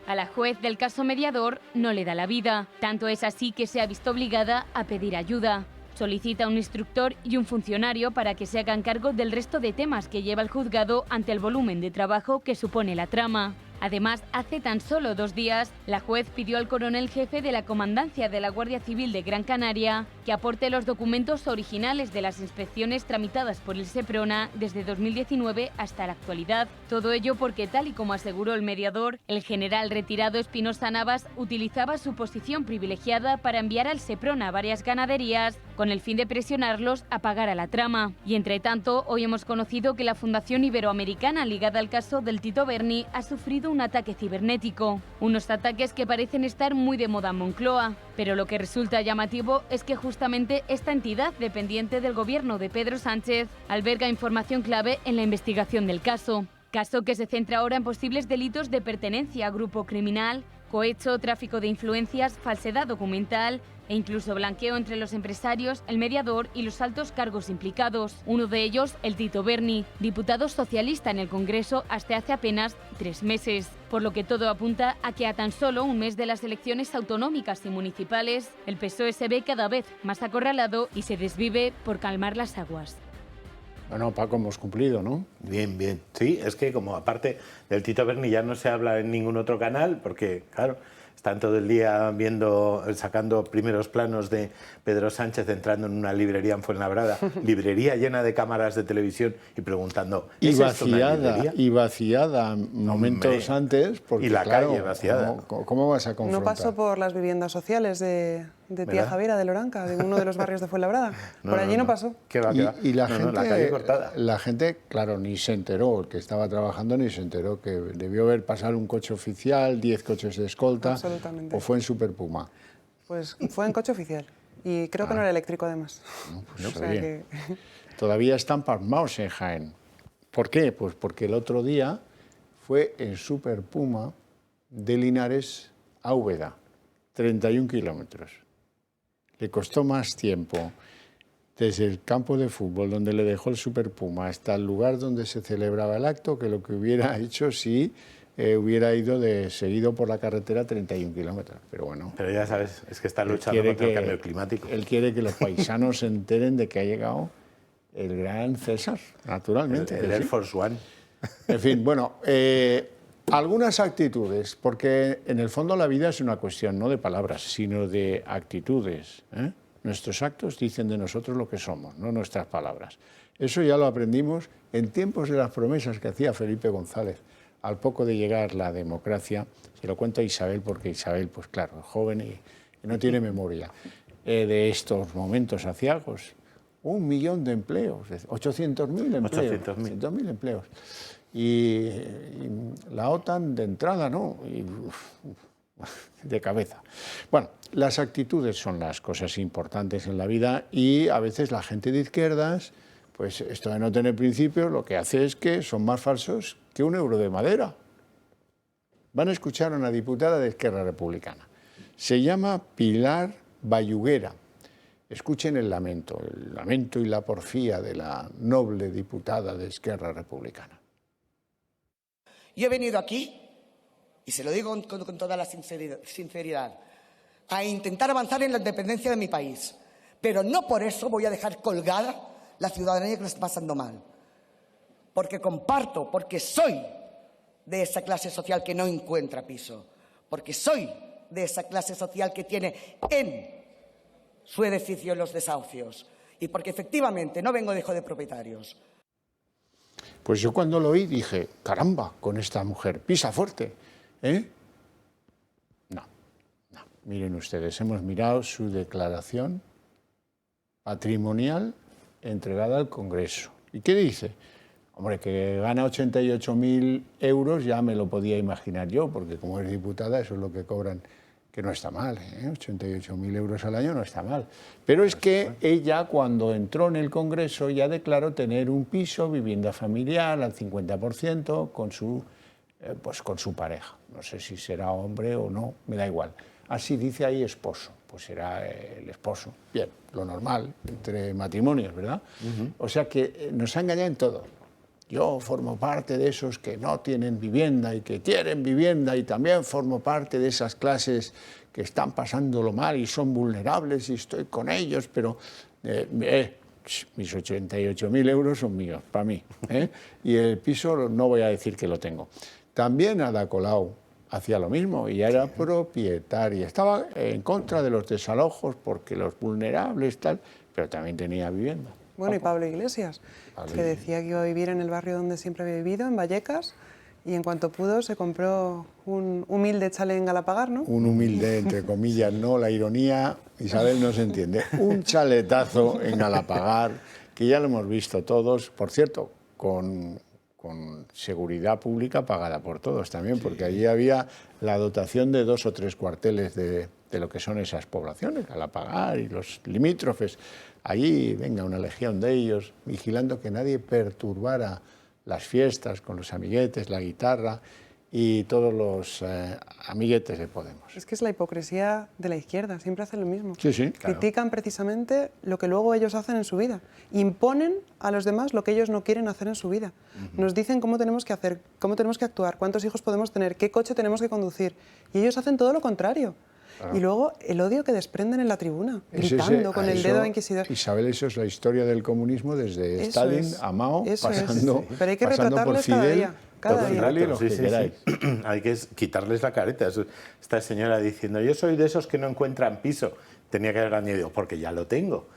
A la juez del caso Mediador no le da la vida. Tanto es así que se ha visto obligada a pedir ayuda. Solicita un instructor y un funcionario para que se hagan cargo del resto de temas que lleva el juzgado ante el volumen de trabajo que supone la trama. Además, hace tan solo 2 días, la juez pidió al coronel jefe de la Comandancia de la Guardia Civil de Gran Canaria que aporte los documentos originales de las inspecciones tramitadas por el Seprona desde 2019 hasta la actualidad. Todo ello porque, tal y como aseguró el mediador, el general retirado Espinosa Navas utilizaba su posición privilegiada para enviar al Seprona varias ganaderías con el fin de presionarlos a pagar a la trama. Y entre tanto, hoy hemos conocido que la Fundación Iberoamericana ligada al caso del Tito Berni ha sufrido un ataque cibernético. Unos ataques que parecen estar muy de moda en Moncloa. Pero lo que resulta llamativo es que justamente esta entidad, dependiente del gobierno de Pedro Sánchez, alberga información clave en la investigación del caso. Caso que se centra ahora en posibles delitos de pertenencia a grupo criminal, cohecho, tráfico de influencias, falsedad documental e incluso blanqueo entre los empresarios, el mediador y los altos cargos implicados. Uno de ellos, el Tito Berni, diputado socialista en el Congreso hasta hace apenas 3 meses. Por lo que todo apunta a que a tan solo un mes de las elecciones autonómicas y municipales, el PSOE se ve cada vez más acorralado y se desvive por calmar las aguas. Bueno, Paco, hemos cumplido, ¿no? Bien, bien. Sí, es que como aparte del Tito Berni ya no se habla en ningún otro canal, porque, claro, están todo el día sacando primeros planos de Pedro Sánchez entrando en una librería en Fuenlabrada, librería llena de cámaras de televisión y preguntando, ¿es esto una librería? Y vaciada momentos antes, porque y la claro, calle vaciada. ¿Cómo vas a confrontar? No pasó por las viviendas sociales de Tía Javiera de Loranca, de uno de los barrios de Fuenlabrada. Por allí no pasó. ¿Qué va, qué va? Y la gente, la calle cortada. La gente, claro, ni se enteró, el que estaba trabajando ni se enteró que debió haber pasado un coche oficial, 10 coches de escolta, o fue en Super Puma. Pues fue en coche oficial. Y creo que no era eléctrico, además. No, pues o sea que... Todavía están pasmados en Jaén. ¿Por qué? Pues porque el otro día fue en Super Puma de Linares a Úbeda, 31 kilómetros. Le costó más tiempo desde el campo de fútbol donde le dejó el Super Puma hasta el lugar donde se celebraba el acto que lo que hubiera hecho si hubiera ido seguido por la carretera 31 kilómetros. Pero bueno. Pero ya sabes, es que está luchando contra el cambio climático. Él quiere que los paisanos se enteren de que ha llegado el gran César, naturalmente. El Air Force One. En fin, bueno, algunas actitudes, porque en el fondo la vida es una cuestión no de palabras, sino de actitudes. Nuestros actos dicen de nosotros lo que somos, no nuestras palabras. Eso ya lo aprendimos en tiempos de las promesas que hacía Felipe González. Al poco de llegar la democracia, se lo cuento a Isabel, porque Isabel, pues claro, es joven y no tiene memoria de estos momentos aciagos. 1 millón de empleos, 800.000 empleos. 800.000 empleos. Y la OTAN de entrada, ¿no? Y, de cabeza. Bueno, las actitudes son las cosas importantes en la vida y a veces la gente de izquierdas, pues esto de no tener principios, lo que hace es que son más falsos que un euro de madera. Van a escuchar a una diputada de Esquerra Republicana. Se llama Pilar Bayuguera. Escuchen el lamento y la porfía de la noble diputada de Esquerra Republicana. Yo he venido aquí, y se lo digo con toda la sinceridad, a intentar avanzar en la independencia de mi país. Pero no por eso voy a dejar colgada la ciudadanía que lo está pasando mal. Porque comparto, porque soy de esa clase social que no encuentra piso. Porque soy de esa clase social que tiene en su edificio los desahucios. Y porque efectivamente no vengo de hijo de propietarios. Pues yo cuando lo oí dije, caramba, con esta mujer, pisa fuerte, ¿eh? No. Miren ustedes, hemos mirado su declaración patrimonial entregada al Congreso. ¿Y qué dice? Hombre, que gana 88.000 euros ya me lo podía imaginar yo, porque como es diputada eso es lo que cobran, que no está mal, 88.000 euros al año no está mal. Pero es que ella cuando entró en el Congreso ya declaró tener un piso, vivienda familiar al 50% con su pareja. No sé si será hombre o no, me da igual. Así dice ahí esposo, pues será el esposo. Bien, lo normal entre matrimonios, ¿verdad? O sea que nos ha engañado en todo. Yo formo parte de esos que no tienen vivienda y que quieren vivienda, y también formo parte de esas clases que están pasándolo mal y son vulnerables y estoy con ellos, pero mis 88.000 euros son míos, para mí. Y el piso no voy a decir que lo tengo. También Ada Colau hacía lo mismo y era propietaria. Estaba en contra de los desalojos porque los vulnerables tal, pero también tenía vivienda. Bueno, y Pablo Iglesias, que decía que iba a vivir en el barrio donde siempre había vivido, en Vallecas, y en cuanto pudo se compró un humilde chalet en Galapagar, ¿no? Un humilde, entre comillas, no, la ironía, Isabel no se entiende. Un chaletazo en Galapagar, que ya lo hemos visto todos, por cierto, con seguridad pública pagada por todos también, porque allí había la dotación de 2 o 3 cuarteles de lo que son esas poblaciones, Galapagar y los limítrofes. Allí, venga, una legión de ellos, vigilando que nadie perturbara las fiestas con los amiguetes, la guitarra y todos los amiguetes de Podemos. Es que es la hipocresía de la izquierda, siempre hacen lo mismo. Sí, sí, claro. Critican precisamente lo que luego ellos hacen en su vida. Imponen a los demás lo que ellos no quieren hacer en su vida. Nos dicen cómo tenemos que hacer, cómo tenemos que actuar, cuántos hijos podemos tener, qué coche tenemos que conducir. Y ellos hacen todo lo contrario. Claro. Y luego el odio que desprenden en la tribuna, gritando con el dedo inquisidor. Isabel, eso es la historia del comunismo desde Stalin a Mao, pasando, pero hay que pasando por Fidel, cada día. Los que queráis. Hay que quitarles la careta. Esta señora diciendo, yo soy de esos que no encuentran piso. Tenía que haber añadido, porque ya lo tengo.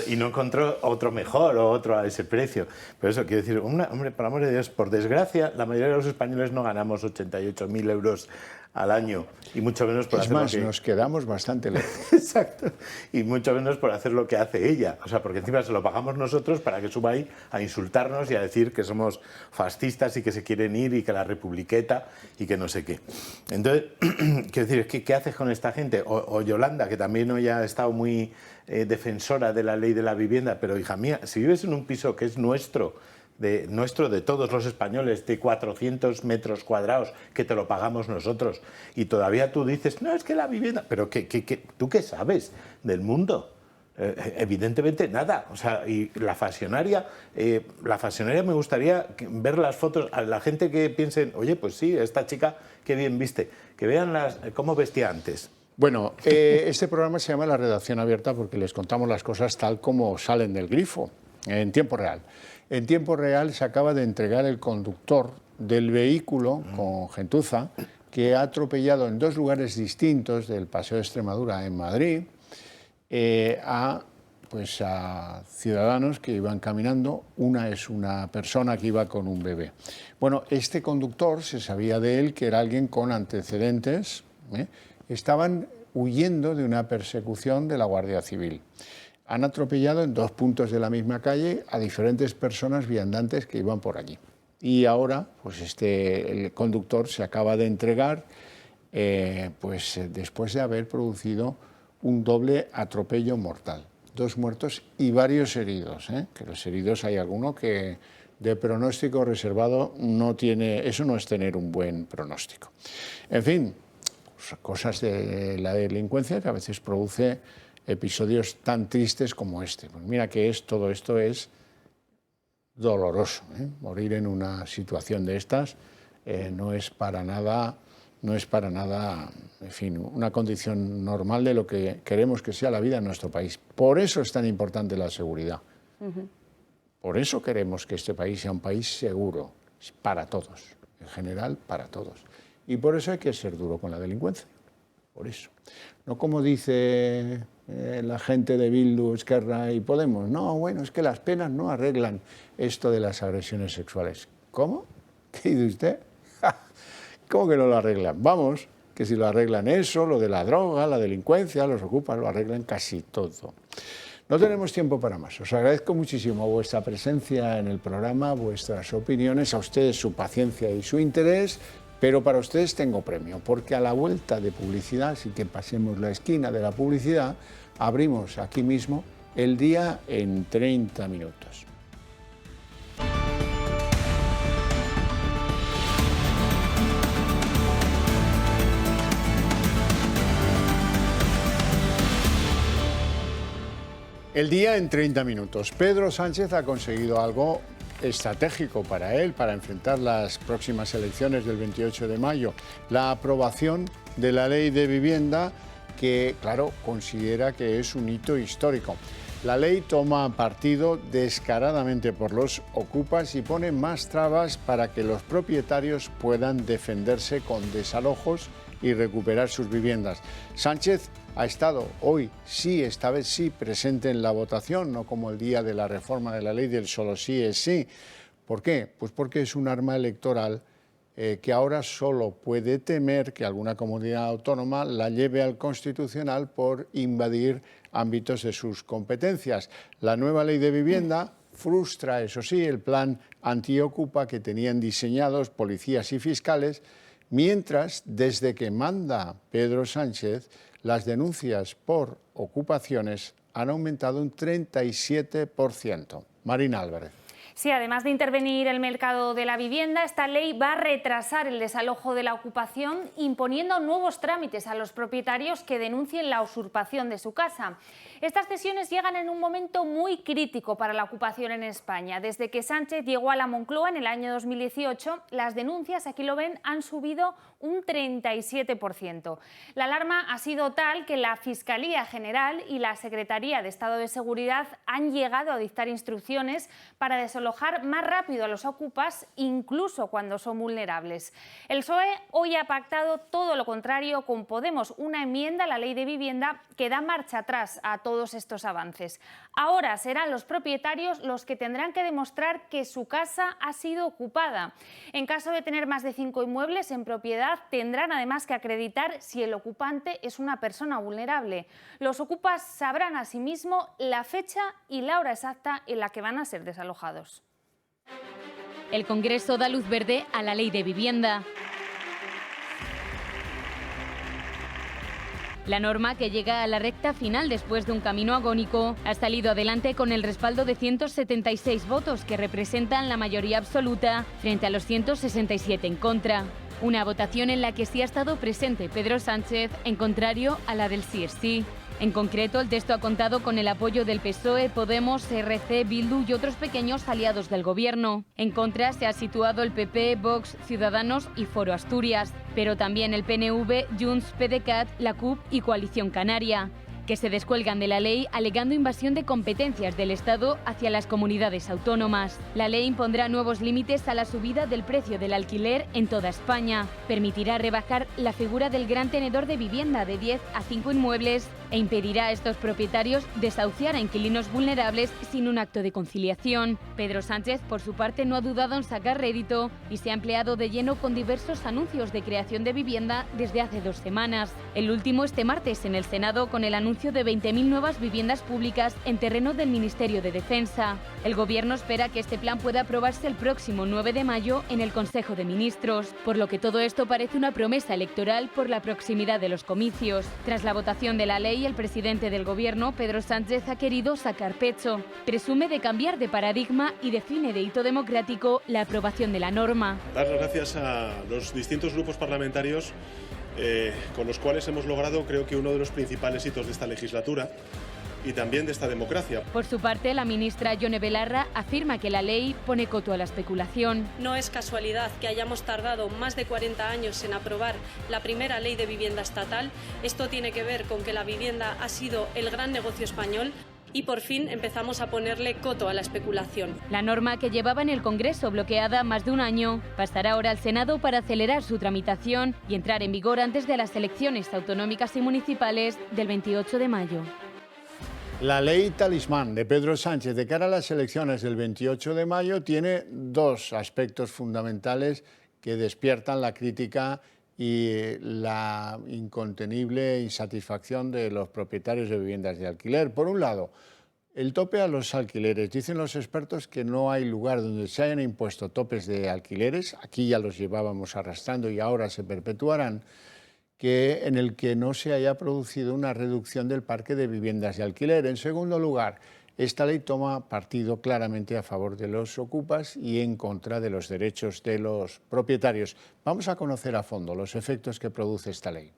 Y no encontró otro mejor o otro a ese precio. Pero eso, quiero decir, hombre, por amor de Dios, por desgracia, la mayoría de los españoles no ganamos 88.000 euros al año, y mucho menos por hacer más, lo que... nos quedamos bastante lejos. Exacto, y mucho menos por hacer lo que hace ella, o sea, porque encima se lo pagamos nosotros para que suba ahí a insultarnos y a decir que somos fascistas y que se quieren ir y que la republiqueta y que no sé qué. Entonces, quiero decir, ¿qué haces con esta gente? O Yolanda, que también hoy ha estado muy defensora de la ley de la vivienda, pero hija mía, si vives en un piso que es nuestro, de todos los españoles, de 400 metros cuadrados, que te lo pagamos nosotros, y todavía tú dices, no, es que la vivienda... Pero ¿tú qué sabes del mundo? Evidentemente nada. O sea, y la pasionaria me gustaría ver las fotos, a la gente que piensen, oye, pues sí, esta chica, qué bien viste, que vean cómo vestía antes. Bueno, este programa se llama La Redacción Abierta porque les contamos las cosas tal como salen del grifo, en tiempo real. En tiempo real se acaba de entregar el conductor del vehículo con gentuza que ha atropellado en 2 lugares distintos del Paseo de Extremadura en Madrid a ciudadanos que iban caminando. Una es una persona que iba con un bebé. Bueno, este conductor, se sabía de él que era alguien con antecedentes, estaban huyendo de una persecución de la Guardia Civil. Han atropellado en 2 puntos de la misma calle a diferentes personas viandantes que iban por allí. Y ahora, pues el conductor se acaba de entregar, después de haber producido un doble atropello mortal. 2 muertos y varios heridos, que los heridos hay alguno que de pronóstico reservado no tiene, eso no es tener un buen pronóstico. En fin, cosas de la delincuencia que a veces produce episodios tan tristes como este. Pues mira que todo esto es doloroso, morir en una situación de estas no es para nada, en fin, una condición normal de lo que queremos que sea la vida en nuestro país. Por eso es tan importante la seguridad. Por eso queremos que este país sea un país seguro para todos, en general para todos. Y por eso hay que ser duro con la delincuencia. Por eso. No como dice la gente de Bildu, Esquerra y Podemos. No, bueno, es que las penas no arreglan esto de las agresiones sexuales. ¿Cómo? ¿Qué dice usted? ¿Cómo que no lo arreglan? Vamos, que si lo arreglan eso, lo de la droga, la delincuencia, los ocupas, lo arreglan casi todo. No tenemos tiempo para más. Os agradezco muchísimo vuestra presencia en el programa, vuestras opiniones, a ustedes su paciencia y su interés. Pero para ustedes tengo premio, porque a la vuelta de publicidad, así que pasemos la esquina de la publicidad, abrimos aquí mismo el día en 30 minutos. El día en 30 minutos. Pedro Sánchez ha conseguido algo estratégico para él, para enfrentar las próximas elecciones del 28 de mayo. La aprobación de la ley de vivienda que, claro, considera que es un hito histórico. La ley toma partido descaradamente por los ocupas y pone más trabas para que los propietarios puedan defenderse con desalojos y recuperar sus viviendas. Sánchez ha estado hoy, sí, esta vez sí, presente en la votación, no como el día de la reforma de la ley del solo sí es sí. ¿Por qué? Pues porque es un arma electoral que ahora solo puede temer que alguna comunidad autónoma la lleve al Constitucional por invadir ámbitos de sus competencias. La nueva ley de vivienda frustra, eso sí, el plan antiocupa que tenían diseñados policías y fiscales, mientras, desde que manda Pedro Sánchez, las denuncias por ocupaciones han aumentado un 37%. Marina Álvarez. Sí, además de intervenir el mercado de la vivienda, esta ley va a retrasar el desalojo de la ocupación, imponiendo nuevos trámites a los propietarios que denuncien la usurpación de su casa. Estas cesiones llegan en un momento muy crítico para la ocupación en España. Desde que Sánchez llegó a la Moncloa en el año 2018, las denuncias, aquí lo ven, han subido un 37%. La alarma ha sido tal que la Fiscalía General y la Secretaría de Estado de Seguridad han llegado a dictar instrucciones para desalojar más rápido a los ocupas, incluso cuando son vulnerables. El PSOE hoy ha pactado todo lo contrario con Podemos, una enmienda a la ley de vivienda que da marcha atrás a todos estos avances. Ahora serán los propietarios los que tendrán que demostrar que su casa ha sido ocupada. En caso de tener más de 5 inmuebles en propiedad, tendrán además que acreditar si el ocupante es una persona vulnerable. Los ocupas sabrán asimismo la fecha y la hora exacta en la que van a ser desalojados. El Congreso da luz verde a la ley de vivienda. La norma, que llega a la recta final después de un camino agónico, ha salido adelante con el respaldo de 176 votos, que representan la mayoría absoluta, frente a los 167 en contra. Una votación en la que sí ha estado presente Pedro Sánchez, en contrario a la del sí es sí. En concreto, el texto ha contado con el apoyo del PSOE, Podemos, RC, Bildu y otros pequeños aliados del Gobierno. En contra se ha situado el PP, Vox, Ciudadanos y Foro Asturias, pero también el PNV, Junts, PDeCAT, la CUP y Coalición Canaria, que se descuelgan de la ley alegando invasión de competencias del Estado hacia las comunidades autónomas. La ley impondrá nuevos límites a la subida del precio del alquiler en toda España. Permitirá rebajar la figura del gran tenedor de vivienda de 10 a 5 inmuebles e impedirá a estos propietarios desahuciar a inquilinos vulnerables sin un acto de conciliación. Pedro Sánchez, por su parte, no ha dudado en sacar rédito y se ha empleado de lleno con diversos anuncios de creación de vivienda desde hace 2 semanas. El último este martes en el Senado con el anuncio de 20.000 nuevas viviendas públicas en terreno del Ministerio de Defensa. El Gobierno espera que este plan pueda aprobarse el próximo 9 de mayo en el Consejo de Ministros, por lo que todo esto parece una promesa electoral por la proximidad de los comicios. Tras la votación de la ley, el presidente del Gobierno, Pedro Sánchez, ha querido sacar pecho. Presume de cambiar de paradigma y define de hito democrático la aprobación de la norma. Dar las gracias a los distintos grupos parlamentarios con los cuales hemos logrado, creo que, uno de los principales hitos de esta legislatura y también de esta democracia. Por su parte, la ministra Yone Belarra afirma que la ley pone coto a la especulación. No es casualidad que hayamos tardado más de 40 años en aprobar la primera ley de vivienda estatal. Esto tiene que ver con que la vivienda ha sido el gran negocio español y por fin empezamos a ponerle coto a la especulación. La norma, que llevaba en el Congreso bloqueada más de un año, pasará ahora al Senado para acelerar su tramitación y entrar en vigor antes de las elecciones autonómicas y municipales del 28 de mayo. La ley talismán de Pedro Sánchez de cara a las elecciones del 28 de mayo tiene 2 aspectos fundamentales que despiertan la crítica y la incontenible insatisfacción de los propietarios de viviendas de alquiler. Por un lado, el tope a los alquileres. Dicen los expertos que no hay lugar donde se hayan impuesto topes de alquileres, aquí ya los llevábamos arrastrando y ahora se perpetuarán, en el que no se haya producido una reducción del parque de viviendas de alquiler. En segundo lugar, esta ley toma partido claramente a favor de los ocupas y en contra de los derechos de los propietarios. Vamos a conocer a fondo los efectos que produce esta ley.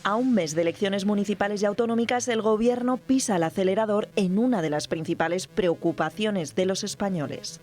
A un mes de elecciones municipales y autonómicas, el Gobierno pisa el acelerador en una de las principales preocupaciones de los españoles.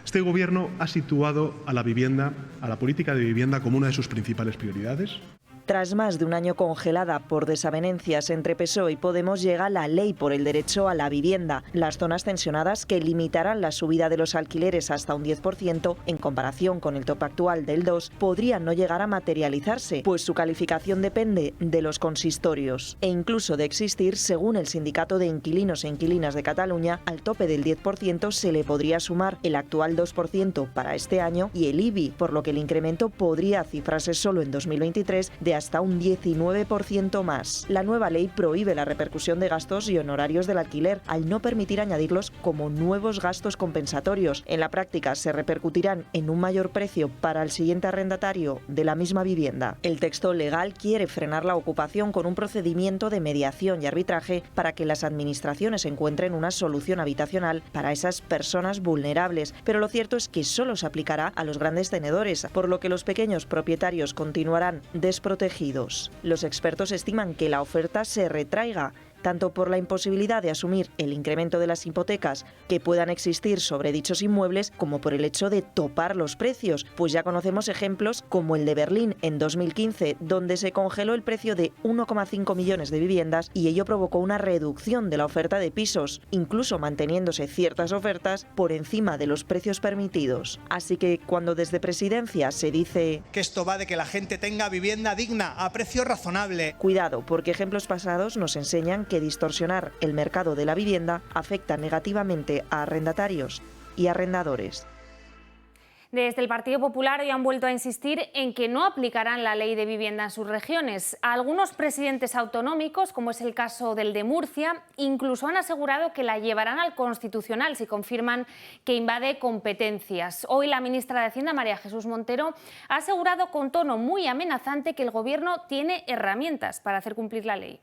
Este Gobierno ha situado a la vivienda, a la política de vivienda, como una de sus principales prioridades. Tras más de un año congelada por desavenencias entre PSOE y Podemos, llega la ley por el derecho a la vivienda. Las zonas tensionadas, que limitarán la subida de los alquileres hasta un 10% en comparación con el tope actual del 2%, podrían no llegar a materializarse, pues su calificación depende de los consistorios. E incluso de existir, según el Sindicato de Inquilinos e Inquilinas de Cataluña, al tope del 10% se le podría sumar el actual 2% para este año y el IBI, por lo que el incremento podría cifrarse solo en 2023 de hasta un 19% más. La nueva ley prohíbe la repercusión de gastos y honorarios del alquiler, al no permitir añadirlos como nuevos gastos compensatorios. En la práctica se repercutirán en un mayor precio para el siguiente arrendatario de la misma vivienda. El texto legal quiere frenar la ocupación con un procedimiento de mediación y arbitraje para que las administraciones encuentren una solución habitacional para esas personas vulnerables, pero lo cierto es que solo se aplicará a los grandes tenedores, por lo que los pequeños propietarios continuarán desprotegidos. Los expertos estiman que la oferta se retraiga, tanto por la imposibilidad de asumir el incremento de las hipotecas que puedan existir sobre dichos inmuebles, como por el hecho de topar los precios, pues ya conocemos ejemplos como el de Berlín en 2015, donde se congeló el precio de 1,5 millones de viviendas y ello provocó una reducción de la oferta de pisos, incluso manteniéndose ciertas ofertas por encima de los precios permitidos. Así que cuando desde Presidencia se dice que esto va de que la gente tenga vivienda digna a precio razonable, cuidado, porque ejemplos pasados nos enseñan que distorsionar el mercado de la vivienda afecta negativamente a arrendatarios y arrendadores. Desde el Partido Popular hoy han vuelto a insistir en que no aplicarán la ley de vivienda en sus regiones. Algunos presidentes autonómicos, como es el caso del de Murcia, incluso han asegurado que la llevarán al Constitucional si confirman que invade competencias. Hoy la ministra de Hacienda, María Jesús Montero, ha asegurado con tono muy amenazante que el Gobierno tiene herramientas para hacer cumplir la ley.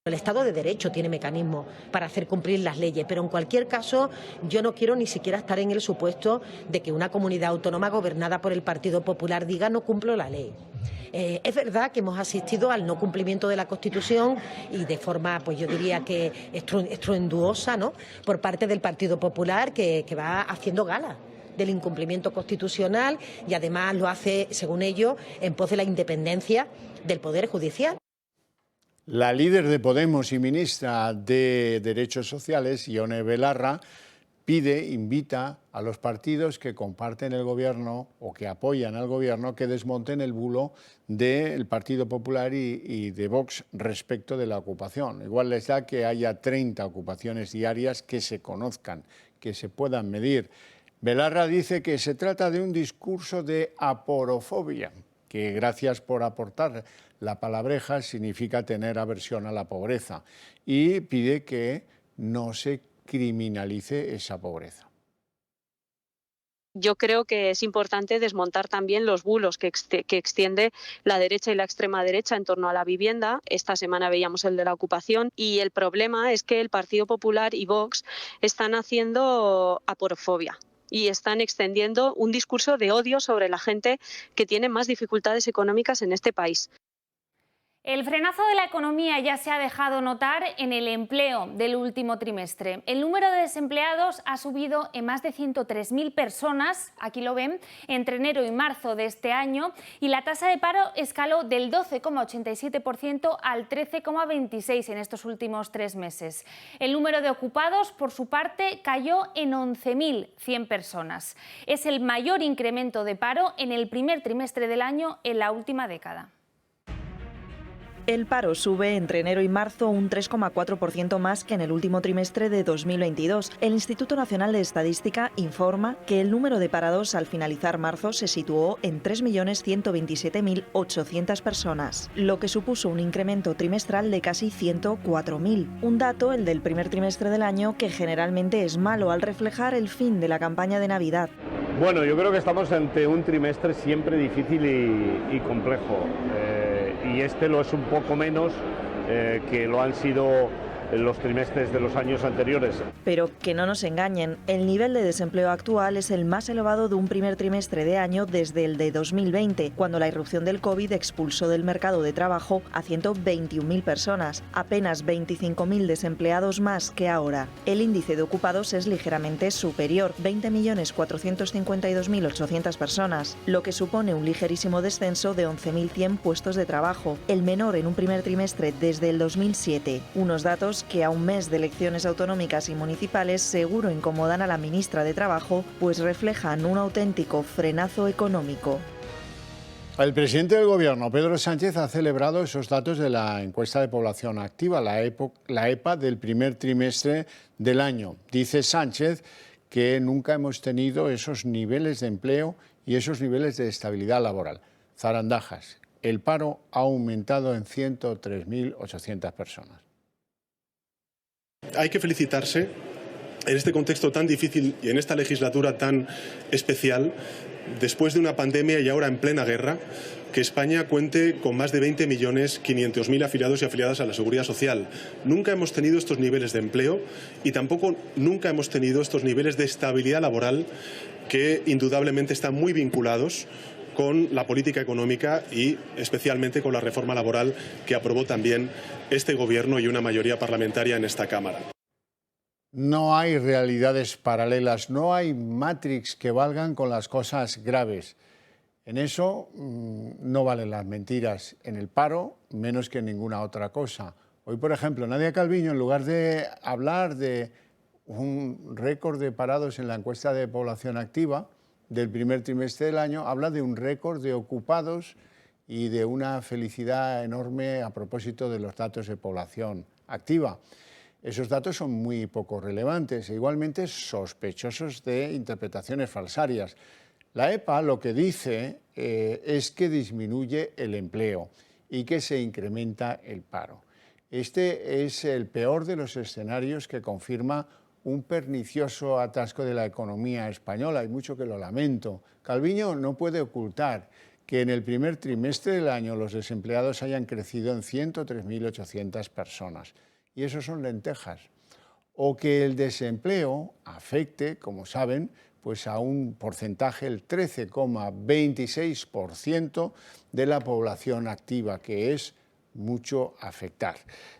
El Estado de Derecho tiene mecanismos para hacer cumplir las leyes, pero en cualquier caso yo no quiero ni siquiera estar en el supuesto de que una comunidad autónoma gobernada por el Partido Popular diga no cumplo la ley. Es verdad que hemos asistido al no cumplimiento de la Constitución y de forma, pues yo diría que estruendosa, ¿no?, por parte del Partido Popular que va haciendo gala del incumplimiento constitucional y además lo hace, según ellos, en pos de la independencia del Poder Judicial. La líder de Podemos y ministra de Derechos Sociales, Ione Belarra, invita a los partidos que comparten el gobierno o que apoyan al gobierno que desmonten el bulo del Partido Popular y de Vox respecto de la ocupación. Igual les da que haya 30 ocupaciones diarias que se conozcan, que se puedan medir. Belarra dice que se trata de un discurso de aporofobia, que gracias por aportar la palabreja significa tener aversión a la pobreza, y pide que no se criminalice esa pobreza. Yo creo que es importante desmontar también los bulos que extiende la derecha y la extrema derecha en torno a la vivienda. Esta semana veíamos el de la ocupación y el problema es que el Partido Popular y Vox están haciendo aporofobia y están extendiendo un discurso de odio sobre la gente que tiene más dificultades económicas en este país. El frenazo de la economía ya se ha dejado notar en el empleo del último trimestre. El número de desempleados ha subido en más de 103.000 personas, aquí lo ven, entre enero y marzo de este año, y la tasa de paro escaló del 12,87% al 13,26% en estos últimos 3 meses. El número de ocupados, por su parte, cayó en 11.100 personas. Es el mayor incremento de paro en el primer trimestre del año en la última década. El paro sube entre enero y marzo un 3,4% más que en el último trimestre de 2022. El Instituto Nacional de Estadística informa que el número de parados al finalizar marzo se situó en 3.127.800 personas, lo que supuso un incremento trimestral de casi 104.000. Un dato, el del primer trimestre del año, que generalmente es malo al reflejar el fin de la campaña de Navidad. Bueno, yo creo que estamos ante un trimestre siempre difícil y complejo. Y este lo es un poco menos que lo han sido los trimestres de los años anteriores. Pero que no nos engañen, el nivel de desempleo actual es el más elevado de un primer trimestre de año desde el de 2020, cuando la irrupción del COVID expulsó del mercado de trabajo a 121.000 personas, apenas 25.000 desempleados más que ahora. El índice de ocupados es ligeramente superior, 20.452.800 personas, lo que supone un ligerísimo descenso de 11.100 puestos de trabajo, el menor en un primer trimestre desde el 2007. Unos datos que a un mes de elecciones autonómicas y municipales seguro incomodan a la ministra de Trabajo, pues reflejan un auténtico frenazo económico. El presidente del Gobierno, Pedro Sánchez, ha celebrado esos datos de la encuesta de población activa, la EPA del primer trimestre del año. Dice Sánchez que nunca hemos tenido esos niveles de empleo y esos niveles de estabilidad laboral. Zarandajas, el paro ha aumentado en 103.800 personas. Hay que felicitarse en este contexto tan difícil y en esta legislatura tan especial, después de una pandemia y ahora en plena guerra, que España cuente con más de 20.500.000 afiliados y afiliadas a la Seguridad Social. Nunca hemos tenido estos niveles de empleo y tampoco nunca hemos tenido estos niveles de estabilidad laboral que indudablemente están muy vinculados con la política económica y especialmente con la reforma laboral que aprobó también este Gobierno y una mayoría parlamentaria en esta Cámara. No hay realidades paralelas, no hay Matrix que valgan con las cosas graves. En eso no valen las mentiras. En el paro, menos que en ninguna otra cosa. Hoy, por ejemplo, Nadia Calviño, en lugar de hablar de un récord de parados en la encuesta de población activa del primer trimestre del año, habla de un récord de ocupados y de una felicidad enorme a propósito de los datos de población activa. Esos datos son muy poco relevantes e igualmente sospechosos de interpretaciones falsarias. La EPA lo que dice es que disminuye el empleo y que se incrementa el paro. Este es el peor de los escenarios que confirma un pernicioso atasco de la economía española, y mucho que lo lamento. Calviño no puede ocultar que en el primer trimestre del año los desempleados hayan crecido en 103.800 personas. Y eso son lentejas. O que el desempleo afecte, como saben, pues a un porcentaje, el 13,26% de la población activa, que es mucho afectar.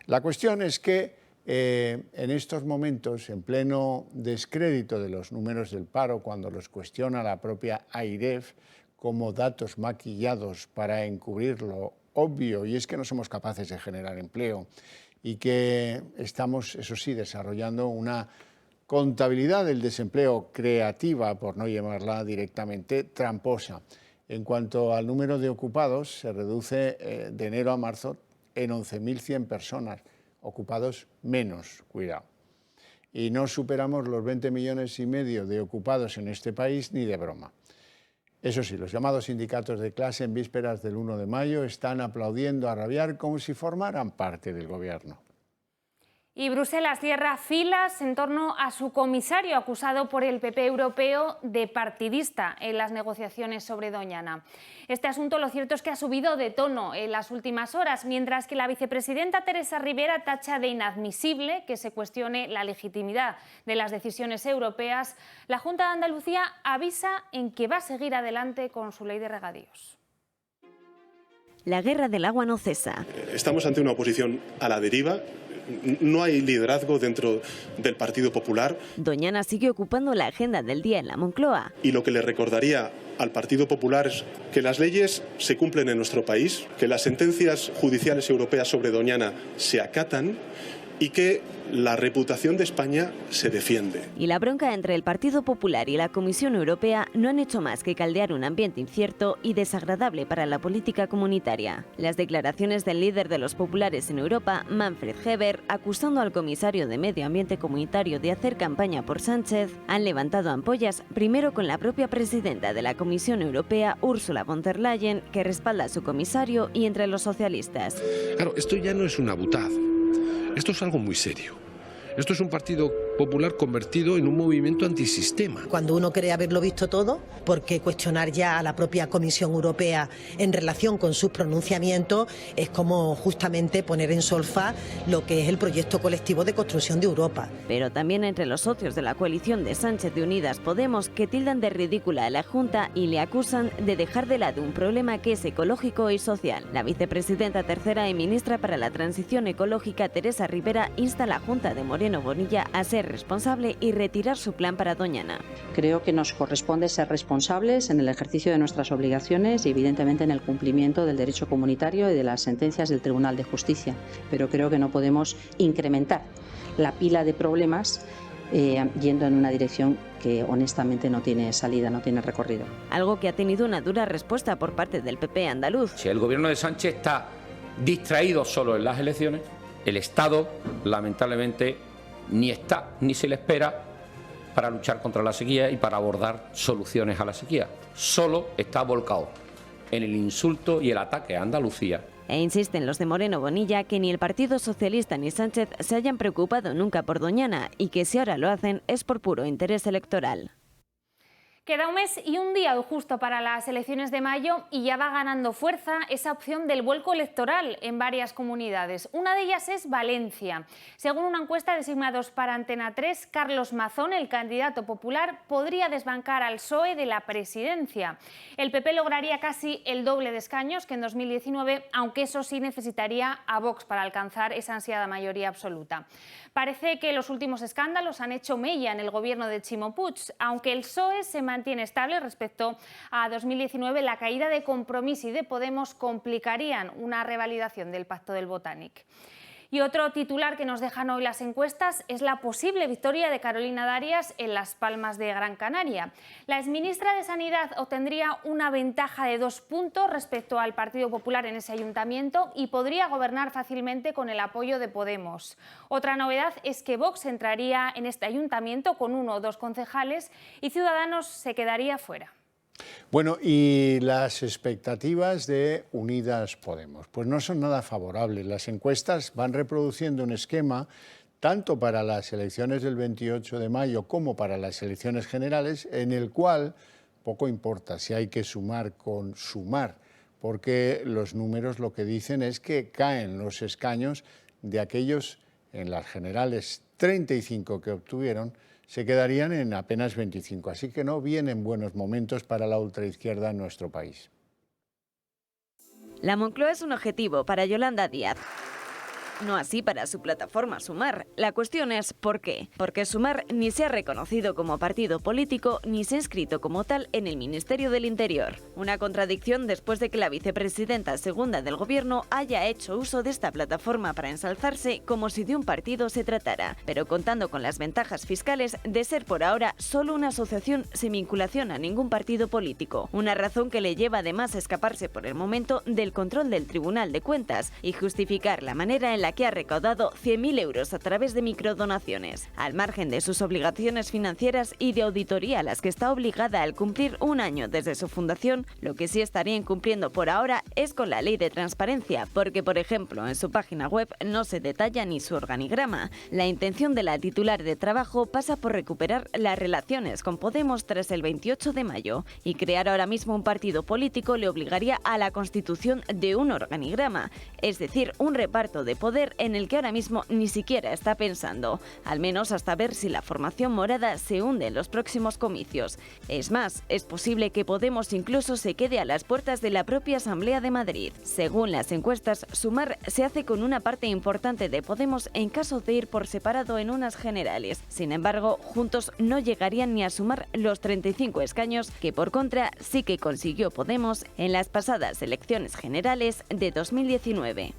La cuestión es que en estos momentos, en pleno descrédito de los números del paro, cuando los cuestiona la propia AIREF como datos maquillados para encubrir lo obvio, y es que no somos capaces de generar empleo, y que estamos, eso sí, desarrollando una contabilidad del desempleo creativa, por no llamarla directamente tramposa. En cuanto al número de ocupados, se reduce de enero a marzo en 11.100 personas, ocupados menos, cuidado. Y no superamos los 20,5 millones de ocupados en este país ni de broma. Eso sí, los llamados sindicatos de clase en vísperas del 1 de mayo están aplaudiendo a rabiar como si formaran parte del Gobierno. Y Bruselas cierra filas en torno a su comisario acusado por el PP europeo de partidista en las negociaciones sobre Doñana. Este asunto, lo cierto es que ha subido de tono en las últimas horas, mientras que la vicepresidenta Teresa Ribera tacha de inadmisible que se cuestione la legitimidad de las decisiones europeas. La Junta de Andalucía avisa en que va a seguir adelante con su ley de regadíos. La guerra del agua no cesa. Estamos ante una oposición a la deriva. No hay liderazgo dentro del Partido Popular. Doñana sigue ocupando la agenda del día en la Moncloa. Y lo que le recordaría al Partido Popular es que las leyes se cumplen en nuestro país, que las sentencias judiciales europeas sobre Doñana se acatan y que la reputación de España se defiende. Y la bronca entre el Partido Popular y la Comisión Europea no han hecho más que caldear un ambiente incierto y desagradable para la política comunitaria. Las declaraciones del líder de los populares en Europa, Manfred Weber, acusando al comisario de Medio Ambiente comunitario de hacer campaña por Sánchez, han levantado ampollas primero con la propia presidenta de la Comisión Europea, Ursula von der Leyen, que respalda a su comisario, y entre los socialistas. Claro, esto ya no es una butad. Esto es algo muy serio. Esto es un partido Popular convertido en un movimiento antisistema. Cuando uno cree haberlo visto todo, ¿por qué cuestionar ya a la propia Comisión Europea en relación con sus pronunciamientos? Es como justamente poner en solfa lo que es el proyecto colectivo de construcción de Europa. Pero también entre los socios de la coalición de Sánchez de Unidas Podemos, que tildan de ridícula a la Junta y le acusan de dejar de lado un problema que es ecológico y social. La vicepresidenta tercera y ministra para la Transición Ecológica, Teresa Rivera, insta a la Junta de Moreno Bonilla a ser responsable y retirar su plan para Doñana. Creo que nos corresponde ser responsables en el ejercicio de nuestras obligaciones y evidentemente en el cumplimiento del derecho comunitario y de las sentencias del Tribunal de Justicia, pero creo que no podemos incrementar la pila de problemas yendo en una dirección que honestamente no tiene salida, no tiene recorrido. Algo que ha tenido una dura respuesta por parte del PP andaluz. Si el gobierno de Sánchez está distraído solo en las elecciones, el Estado, lamentablemente, ni está ni se le espera para luchar contra la sequía y para abordar soluciones a la sequía. Solo está volcado en el insulto y el ataque a Andalucía. E insisten los de Moreno Bonilla que ni el Partido Socialista ni Sánchez se hayan preocupado nunca por Doñana y que si ahora lo hacen es por puro interés electoral. Queda un mes y un día justo para las elecciones de mayo y ya va ganando fuerza esa opción del vuelco electoral en varias comunidades. Una de ellas es Valencia. Según una encuesta de Sigma 2 para Antena 3, Carlos Mazón, el candidato popular, podría desbancar al PSOE de la presidencia. El PP lograría casi el doble de escaños que en 2019, aunque eso sí necesitaría a Vox para alcanzar esa ansiada mayoría absoluta. Parece que los últimos escándalos han hecho mella en el gobierno de Ximo Puig. Aunque el PSOE se mantiene estable respecto a 2019, la caída de Compromís y de Podemos complicarían una revalidación del Pacto del Botánic. Y otro titular que nos dejan hoy las encuestas es la posible victoria de Carolina Darias en Las Palmas de Gran Canaria. La exministra de Sanidad obtendría una ventaja de 2 puntos respecto al Partido Popular en ese ayuntamiento y podría gobernar fácilmente con el apoyo de Podemos. Otra novedad es que Vox entraría en este ayuntamiento con 1 o 2 concejales y Ciudadanos se quedaría fuera. Bueno, y las expectativas de Unidas Podemos, pues no son nada favorables. Las encuestas van reproduciendo un esquema tanto para las elecciones del 28 de mayo como para las elecciones generales, en el cual poco importa si hay que sumar con sumar, porque los números lo que dicen es que caen los escaños de aquellos en las generales 35 que obtuvieron, se quedarían en apenas 25. Así que no vienen buenos momentos para la ultraizquierda en nuestro país. La Moncloa es un objetivo para Yolanda Díaz. No así para su plataforma Sumar. La cuestión es ¿por qué? Porque Sumar ni se ha reconocido como partido político ni se ha inscrito como tal en el Ministerio del Interior. Una contradicción después de que la vicepresidenta segunda del Gobierno haya hecho uso de esta plataforma para ensalzarse como si de un partido se tratara, pero contando con las ventajas fiscales de ser por ahora solo una asociación sin vinculación a ningún partido político. Una razón que le lleva además a escaparse por el momento del control del Tribunal de Cuentas y justificar la manera en la que ha recaudado 100.000 euros a través de microdonaciones, al margen de sus obligaciones financieras y de auditoría a las que está obligada al cumplir un año desde su fundación. Lo que sí estaría incumpliendo por ahora es con la ley de transparencia, porque por ejemplo en su página web no se detalla ni su organigrama. La intención de la titular de trabajo pasa por recuperar las relaciones con Podemos tras el 28 de mayo y crear ahora mismo un partido político le obligaría a la constitución de un organigrama, es decir, un reparto de poder en el que ahora mismo ni siquiera está pensando, al menos hasta ver si la formación morada se hunde en los próximos comicios. Es más, es posible que Podemos incluso se quede a las puertas de la propia Asamblea de Madrid. Según las encuestas, Sumar se hace con una parte importante de Podemos en caso de ir por separado en unas generales. Sin embargo, juntos no llegarían ni a sumar los 35 escaños que por contra sí que consiguió Podemos en las pasadas elecciones generales de 2019.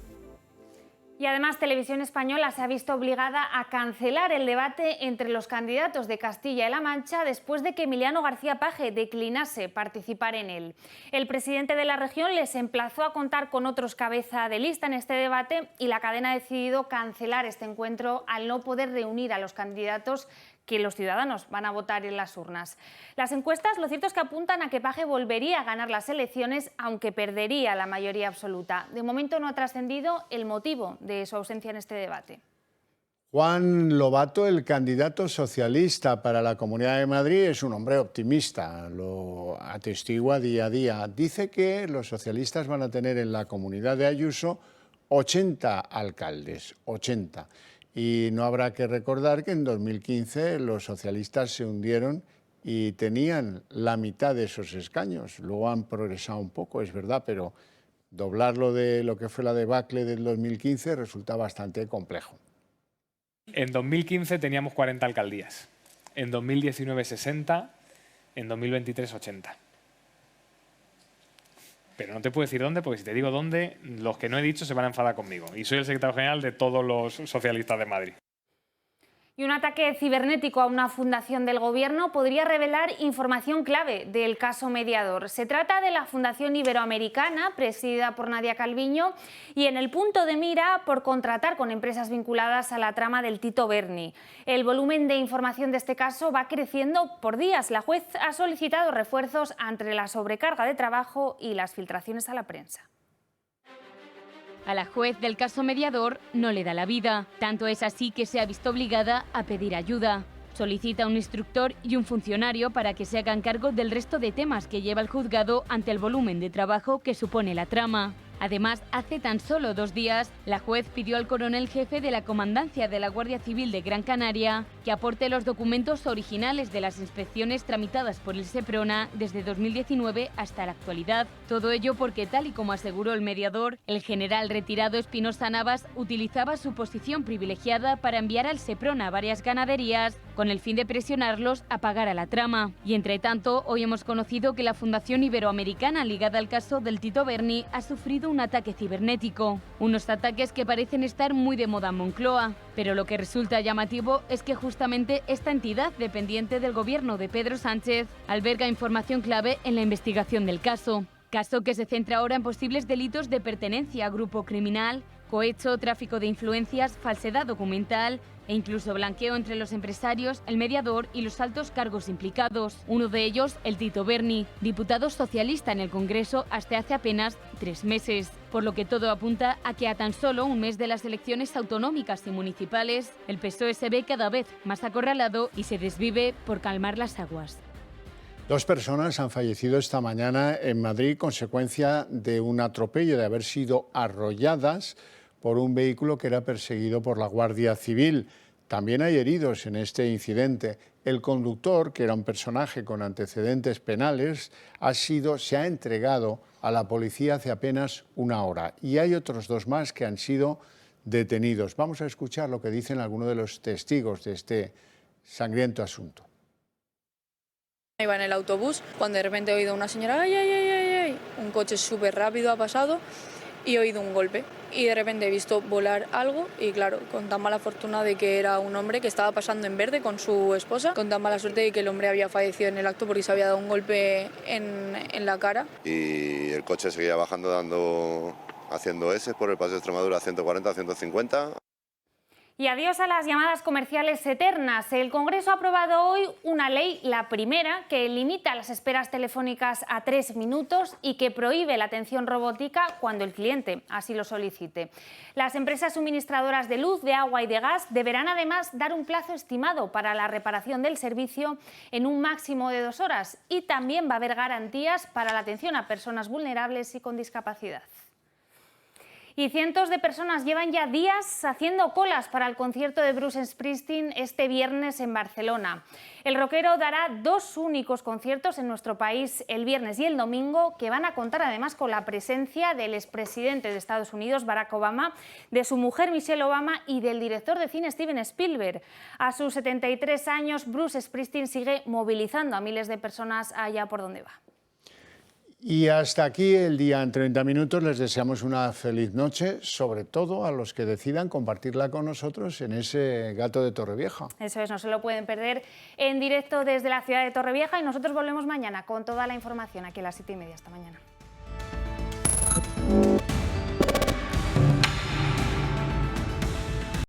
Y además Televisión Española se ha visto obligada a cancelar el debate entre los candidatos de Castilla y La Mancha después de que Emiliano García Paje declinase participar en él. El presidente de la región les emplazó a contar con otros cabeza de lista en este debate y la cadena ha decidido cancelar este encuentro al no poder reunir a los candidatos que los ciudadanos van a votar en las urnas. Las encuestas, lo cierto es que apuntan a que Paje volvería a ganar las elecciones, aunque perdería la mayoría absoluta. De momento no ha trascendido el motivo de su ausencia en este debate. Juan Lobato, el candidato socialista para la Comunidad de Madrid, es un hombre optimista, lo atestigua día a día. Dice que los socialistas van a tener en la comunidad de Ayuso 80 alcaldes, 80. Y no habrá que recordar que en 2015 los socialistas se hundieron y tenían la mitad de esos escaños. Luego han progresado un poco, es verdad, pero doblarlo de lo que fue la debacle del 2015 resulta bastante complejo. En 2015 teníamos 40 alcaldías, en 2019 60, en 2023 80. Pero no te puedo decir dónde, porque si te digo dónde, los que no he dicho se van a enfadar conmigo. Y soy el secretario general de todos los socialistas de Madrid. Y un ataque cibernético a una fundación del Gobierno podría revelar información clave del caso Mediador. Se trata de la Fundación Iberoamericana, presidida por Nadia Calviño, y en el punto de mira por contratar con empresas vinculadas a la trama del Tito Berni. El volumen de información de este caso va creciendo por días. La juez ha solicitado refuerzos ante la sobrecarga de trabajo y las filtraciones a la prensa. A la juez del caso Mediador no le da la vida. Tanto es así que se ha visto obligada a pedir ayuda. Solicita un instructor y un funcionario para que se hagan cargo del resto de temas que lleva el juzgado ante el volumen de trabajo que supone la trama. Además, hace tan solo 2 días, la juez pidió al coronel jefe de la Comandancia de la Guardia Civil de Gran Canaria que aporte los documentos originales de las inspecciones tramitadas por el Seprona desde 2019 hasta la actualidad. Todo ello porque, tal y como aseguró el mediador, el general retirado Espinosa Navas utilizaba su posición privilegiada para enviar al Seprona varias ganaderías con el fin de presionarlos a pagar a la trama. Y entre tanto, hoy hemos conocido que la Fundación Iberoamericana ligada al caso del Tito Berni ha sufrido un ataque cibernético. Unos ataques que parecen estar muy de moda en Moncloa. Pero lo que resulta llamativo es que justamente esta entidad dependiente del gobierno de Pedro Sánchez alberga información clave en la investigación del caso. Caso que se centra ahora en posibles delitos de pertenencia a grupo criminal, cohecho, tráfico de influencias, falsedad documental e incluso blanqueo entre los empresarios, el mediador y los altos cargos implicados. Uno de ellos, el Tito Berni, diputado socialista en el Congreso hasta hace apenas 3 meses. Por lo que todo apunta a que a tan solo un mes de las elecciones autonómicas y municipales, el PSOE se ve cada vez más acorralado y se desvive por calmar las aguas. 2 personas han fallecido esta mañana en Madrid consecuencia de un atropello, de haber sido arrolladas por un vehículo que era perseguido por la Guardia Civil. También hay heridos en este incidente. El conductor, que era un personaje con antecedentes penales, se ha entregado a la policía hace apenas 1 hora. Y hay otros 2 más que han sido detenidos. Vamos a escuchar lo que dicen algunos de los testigos de este sangriento asunto. Iba en el autobús cuando de repente he oído a una señora ¡ay, ay, ay, ay, ay! Un coche súper rápido ha pasado y he oído un golpe. Y de repente he visto volar algo y claro, con tan mala fortuna de que era un hombre que estaba pasando en verde con su esposa, con tan mala suerte de que el hombre había fallecido en el acto porque se había dado un golpe en la cara. Y el coche seguía bajando, haciendo S por el Paseo de Extremadura a 140, 150. Y adiós a las llamadas comerciales eternas. El Congreso ha aprobado hoy una ley, la primera, que limita las esperas telefónicas a 3 minutos y que prohíbe la atención robótica cuando el cliente así lo solicite. Las empresas suministradoras de luz, de agua y de gas deberán además dar un plazo estimado para la reparación del servicio en un máximo de 2 horas y también va a haber garantías para la atención a personas vulnerables y con discapacidad. Y cientos de personas llevan ya días haciendo colas para el concierto de Bruce Springsteen este viernes en Barcelona. El rockero dará 2 únicos conciertos en nuestro país el viernes y el domingo, que van a contar además con la presencia del expresidente de Estados Unidos, Barack Obama, de su mujer Michelle Obama y del director de cine Steven Spielberg. A sus 73 años, Bruce Springsteen sigue movilizando a miles de personas allá por donde va. Y hasta aquí el día en 30 minutos. Les deseamos una feliz noche, sobre todo a los que decidan compartirla con nosotros en ese Gato de Torrevieja. Eso es, no se lo pueden perder en directo desde la ciudad de Torrevieja y nosotros volvemos mañana con toda la información aquí a las 7:30. Hasta mañana.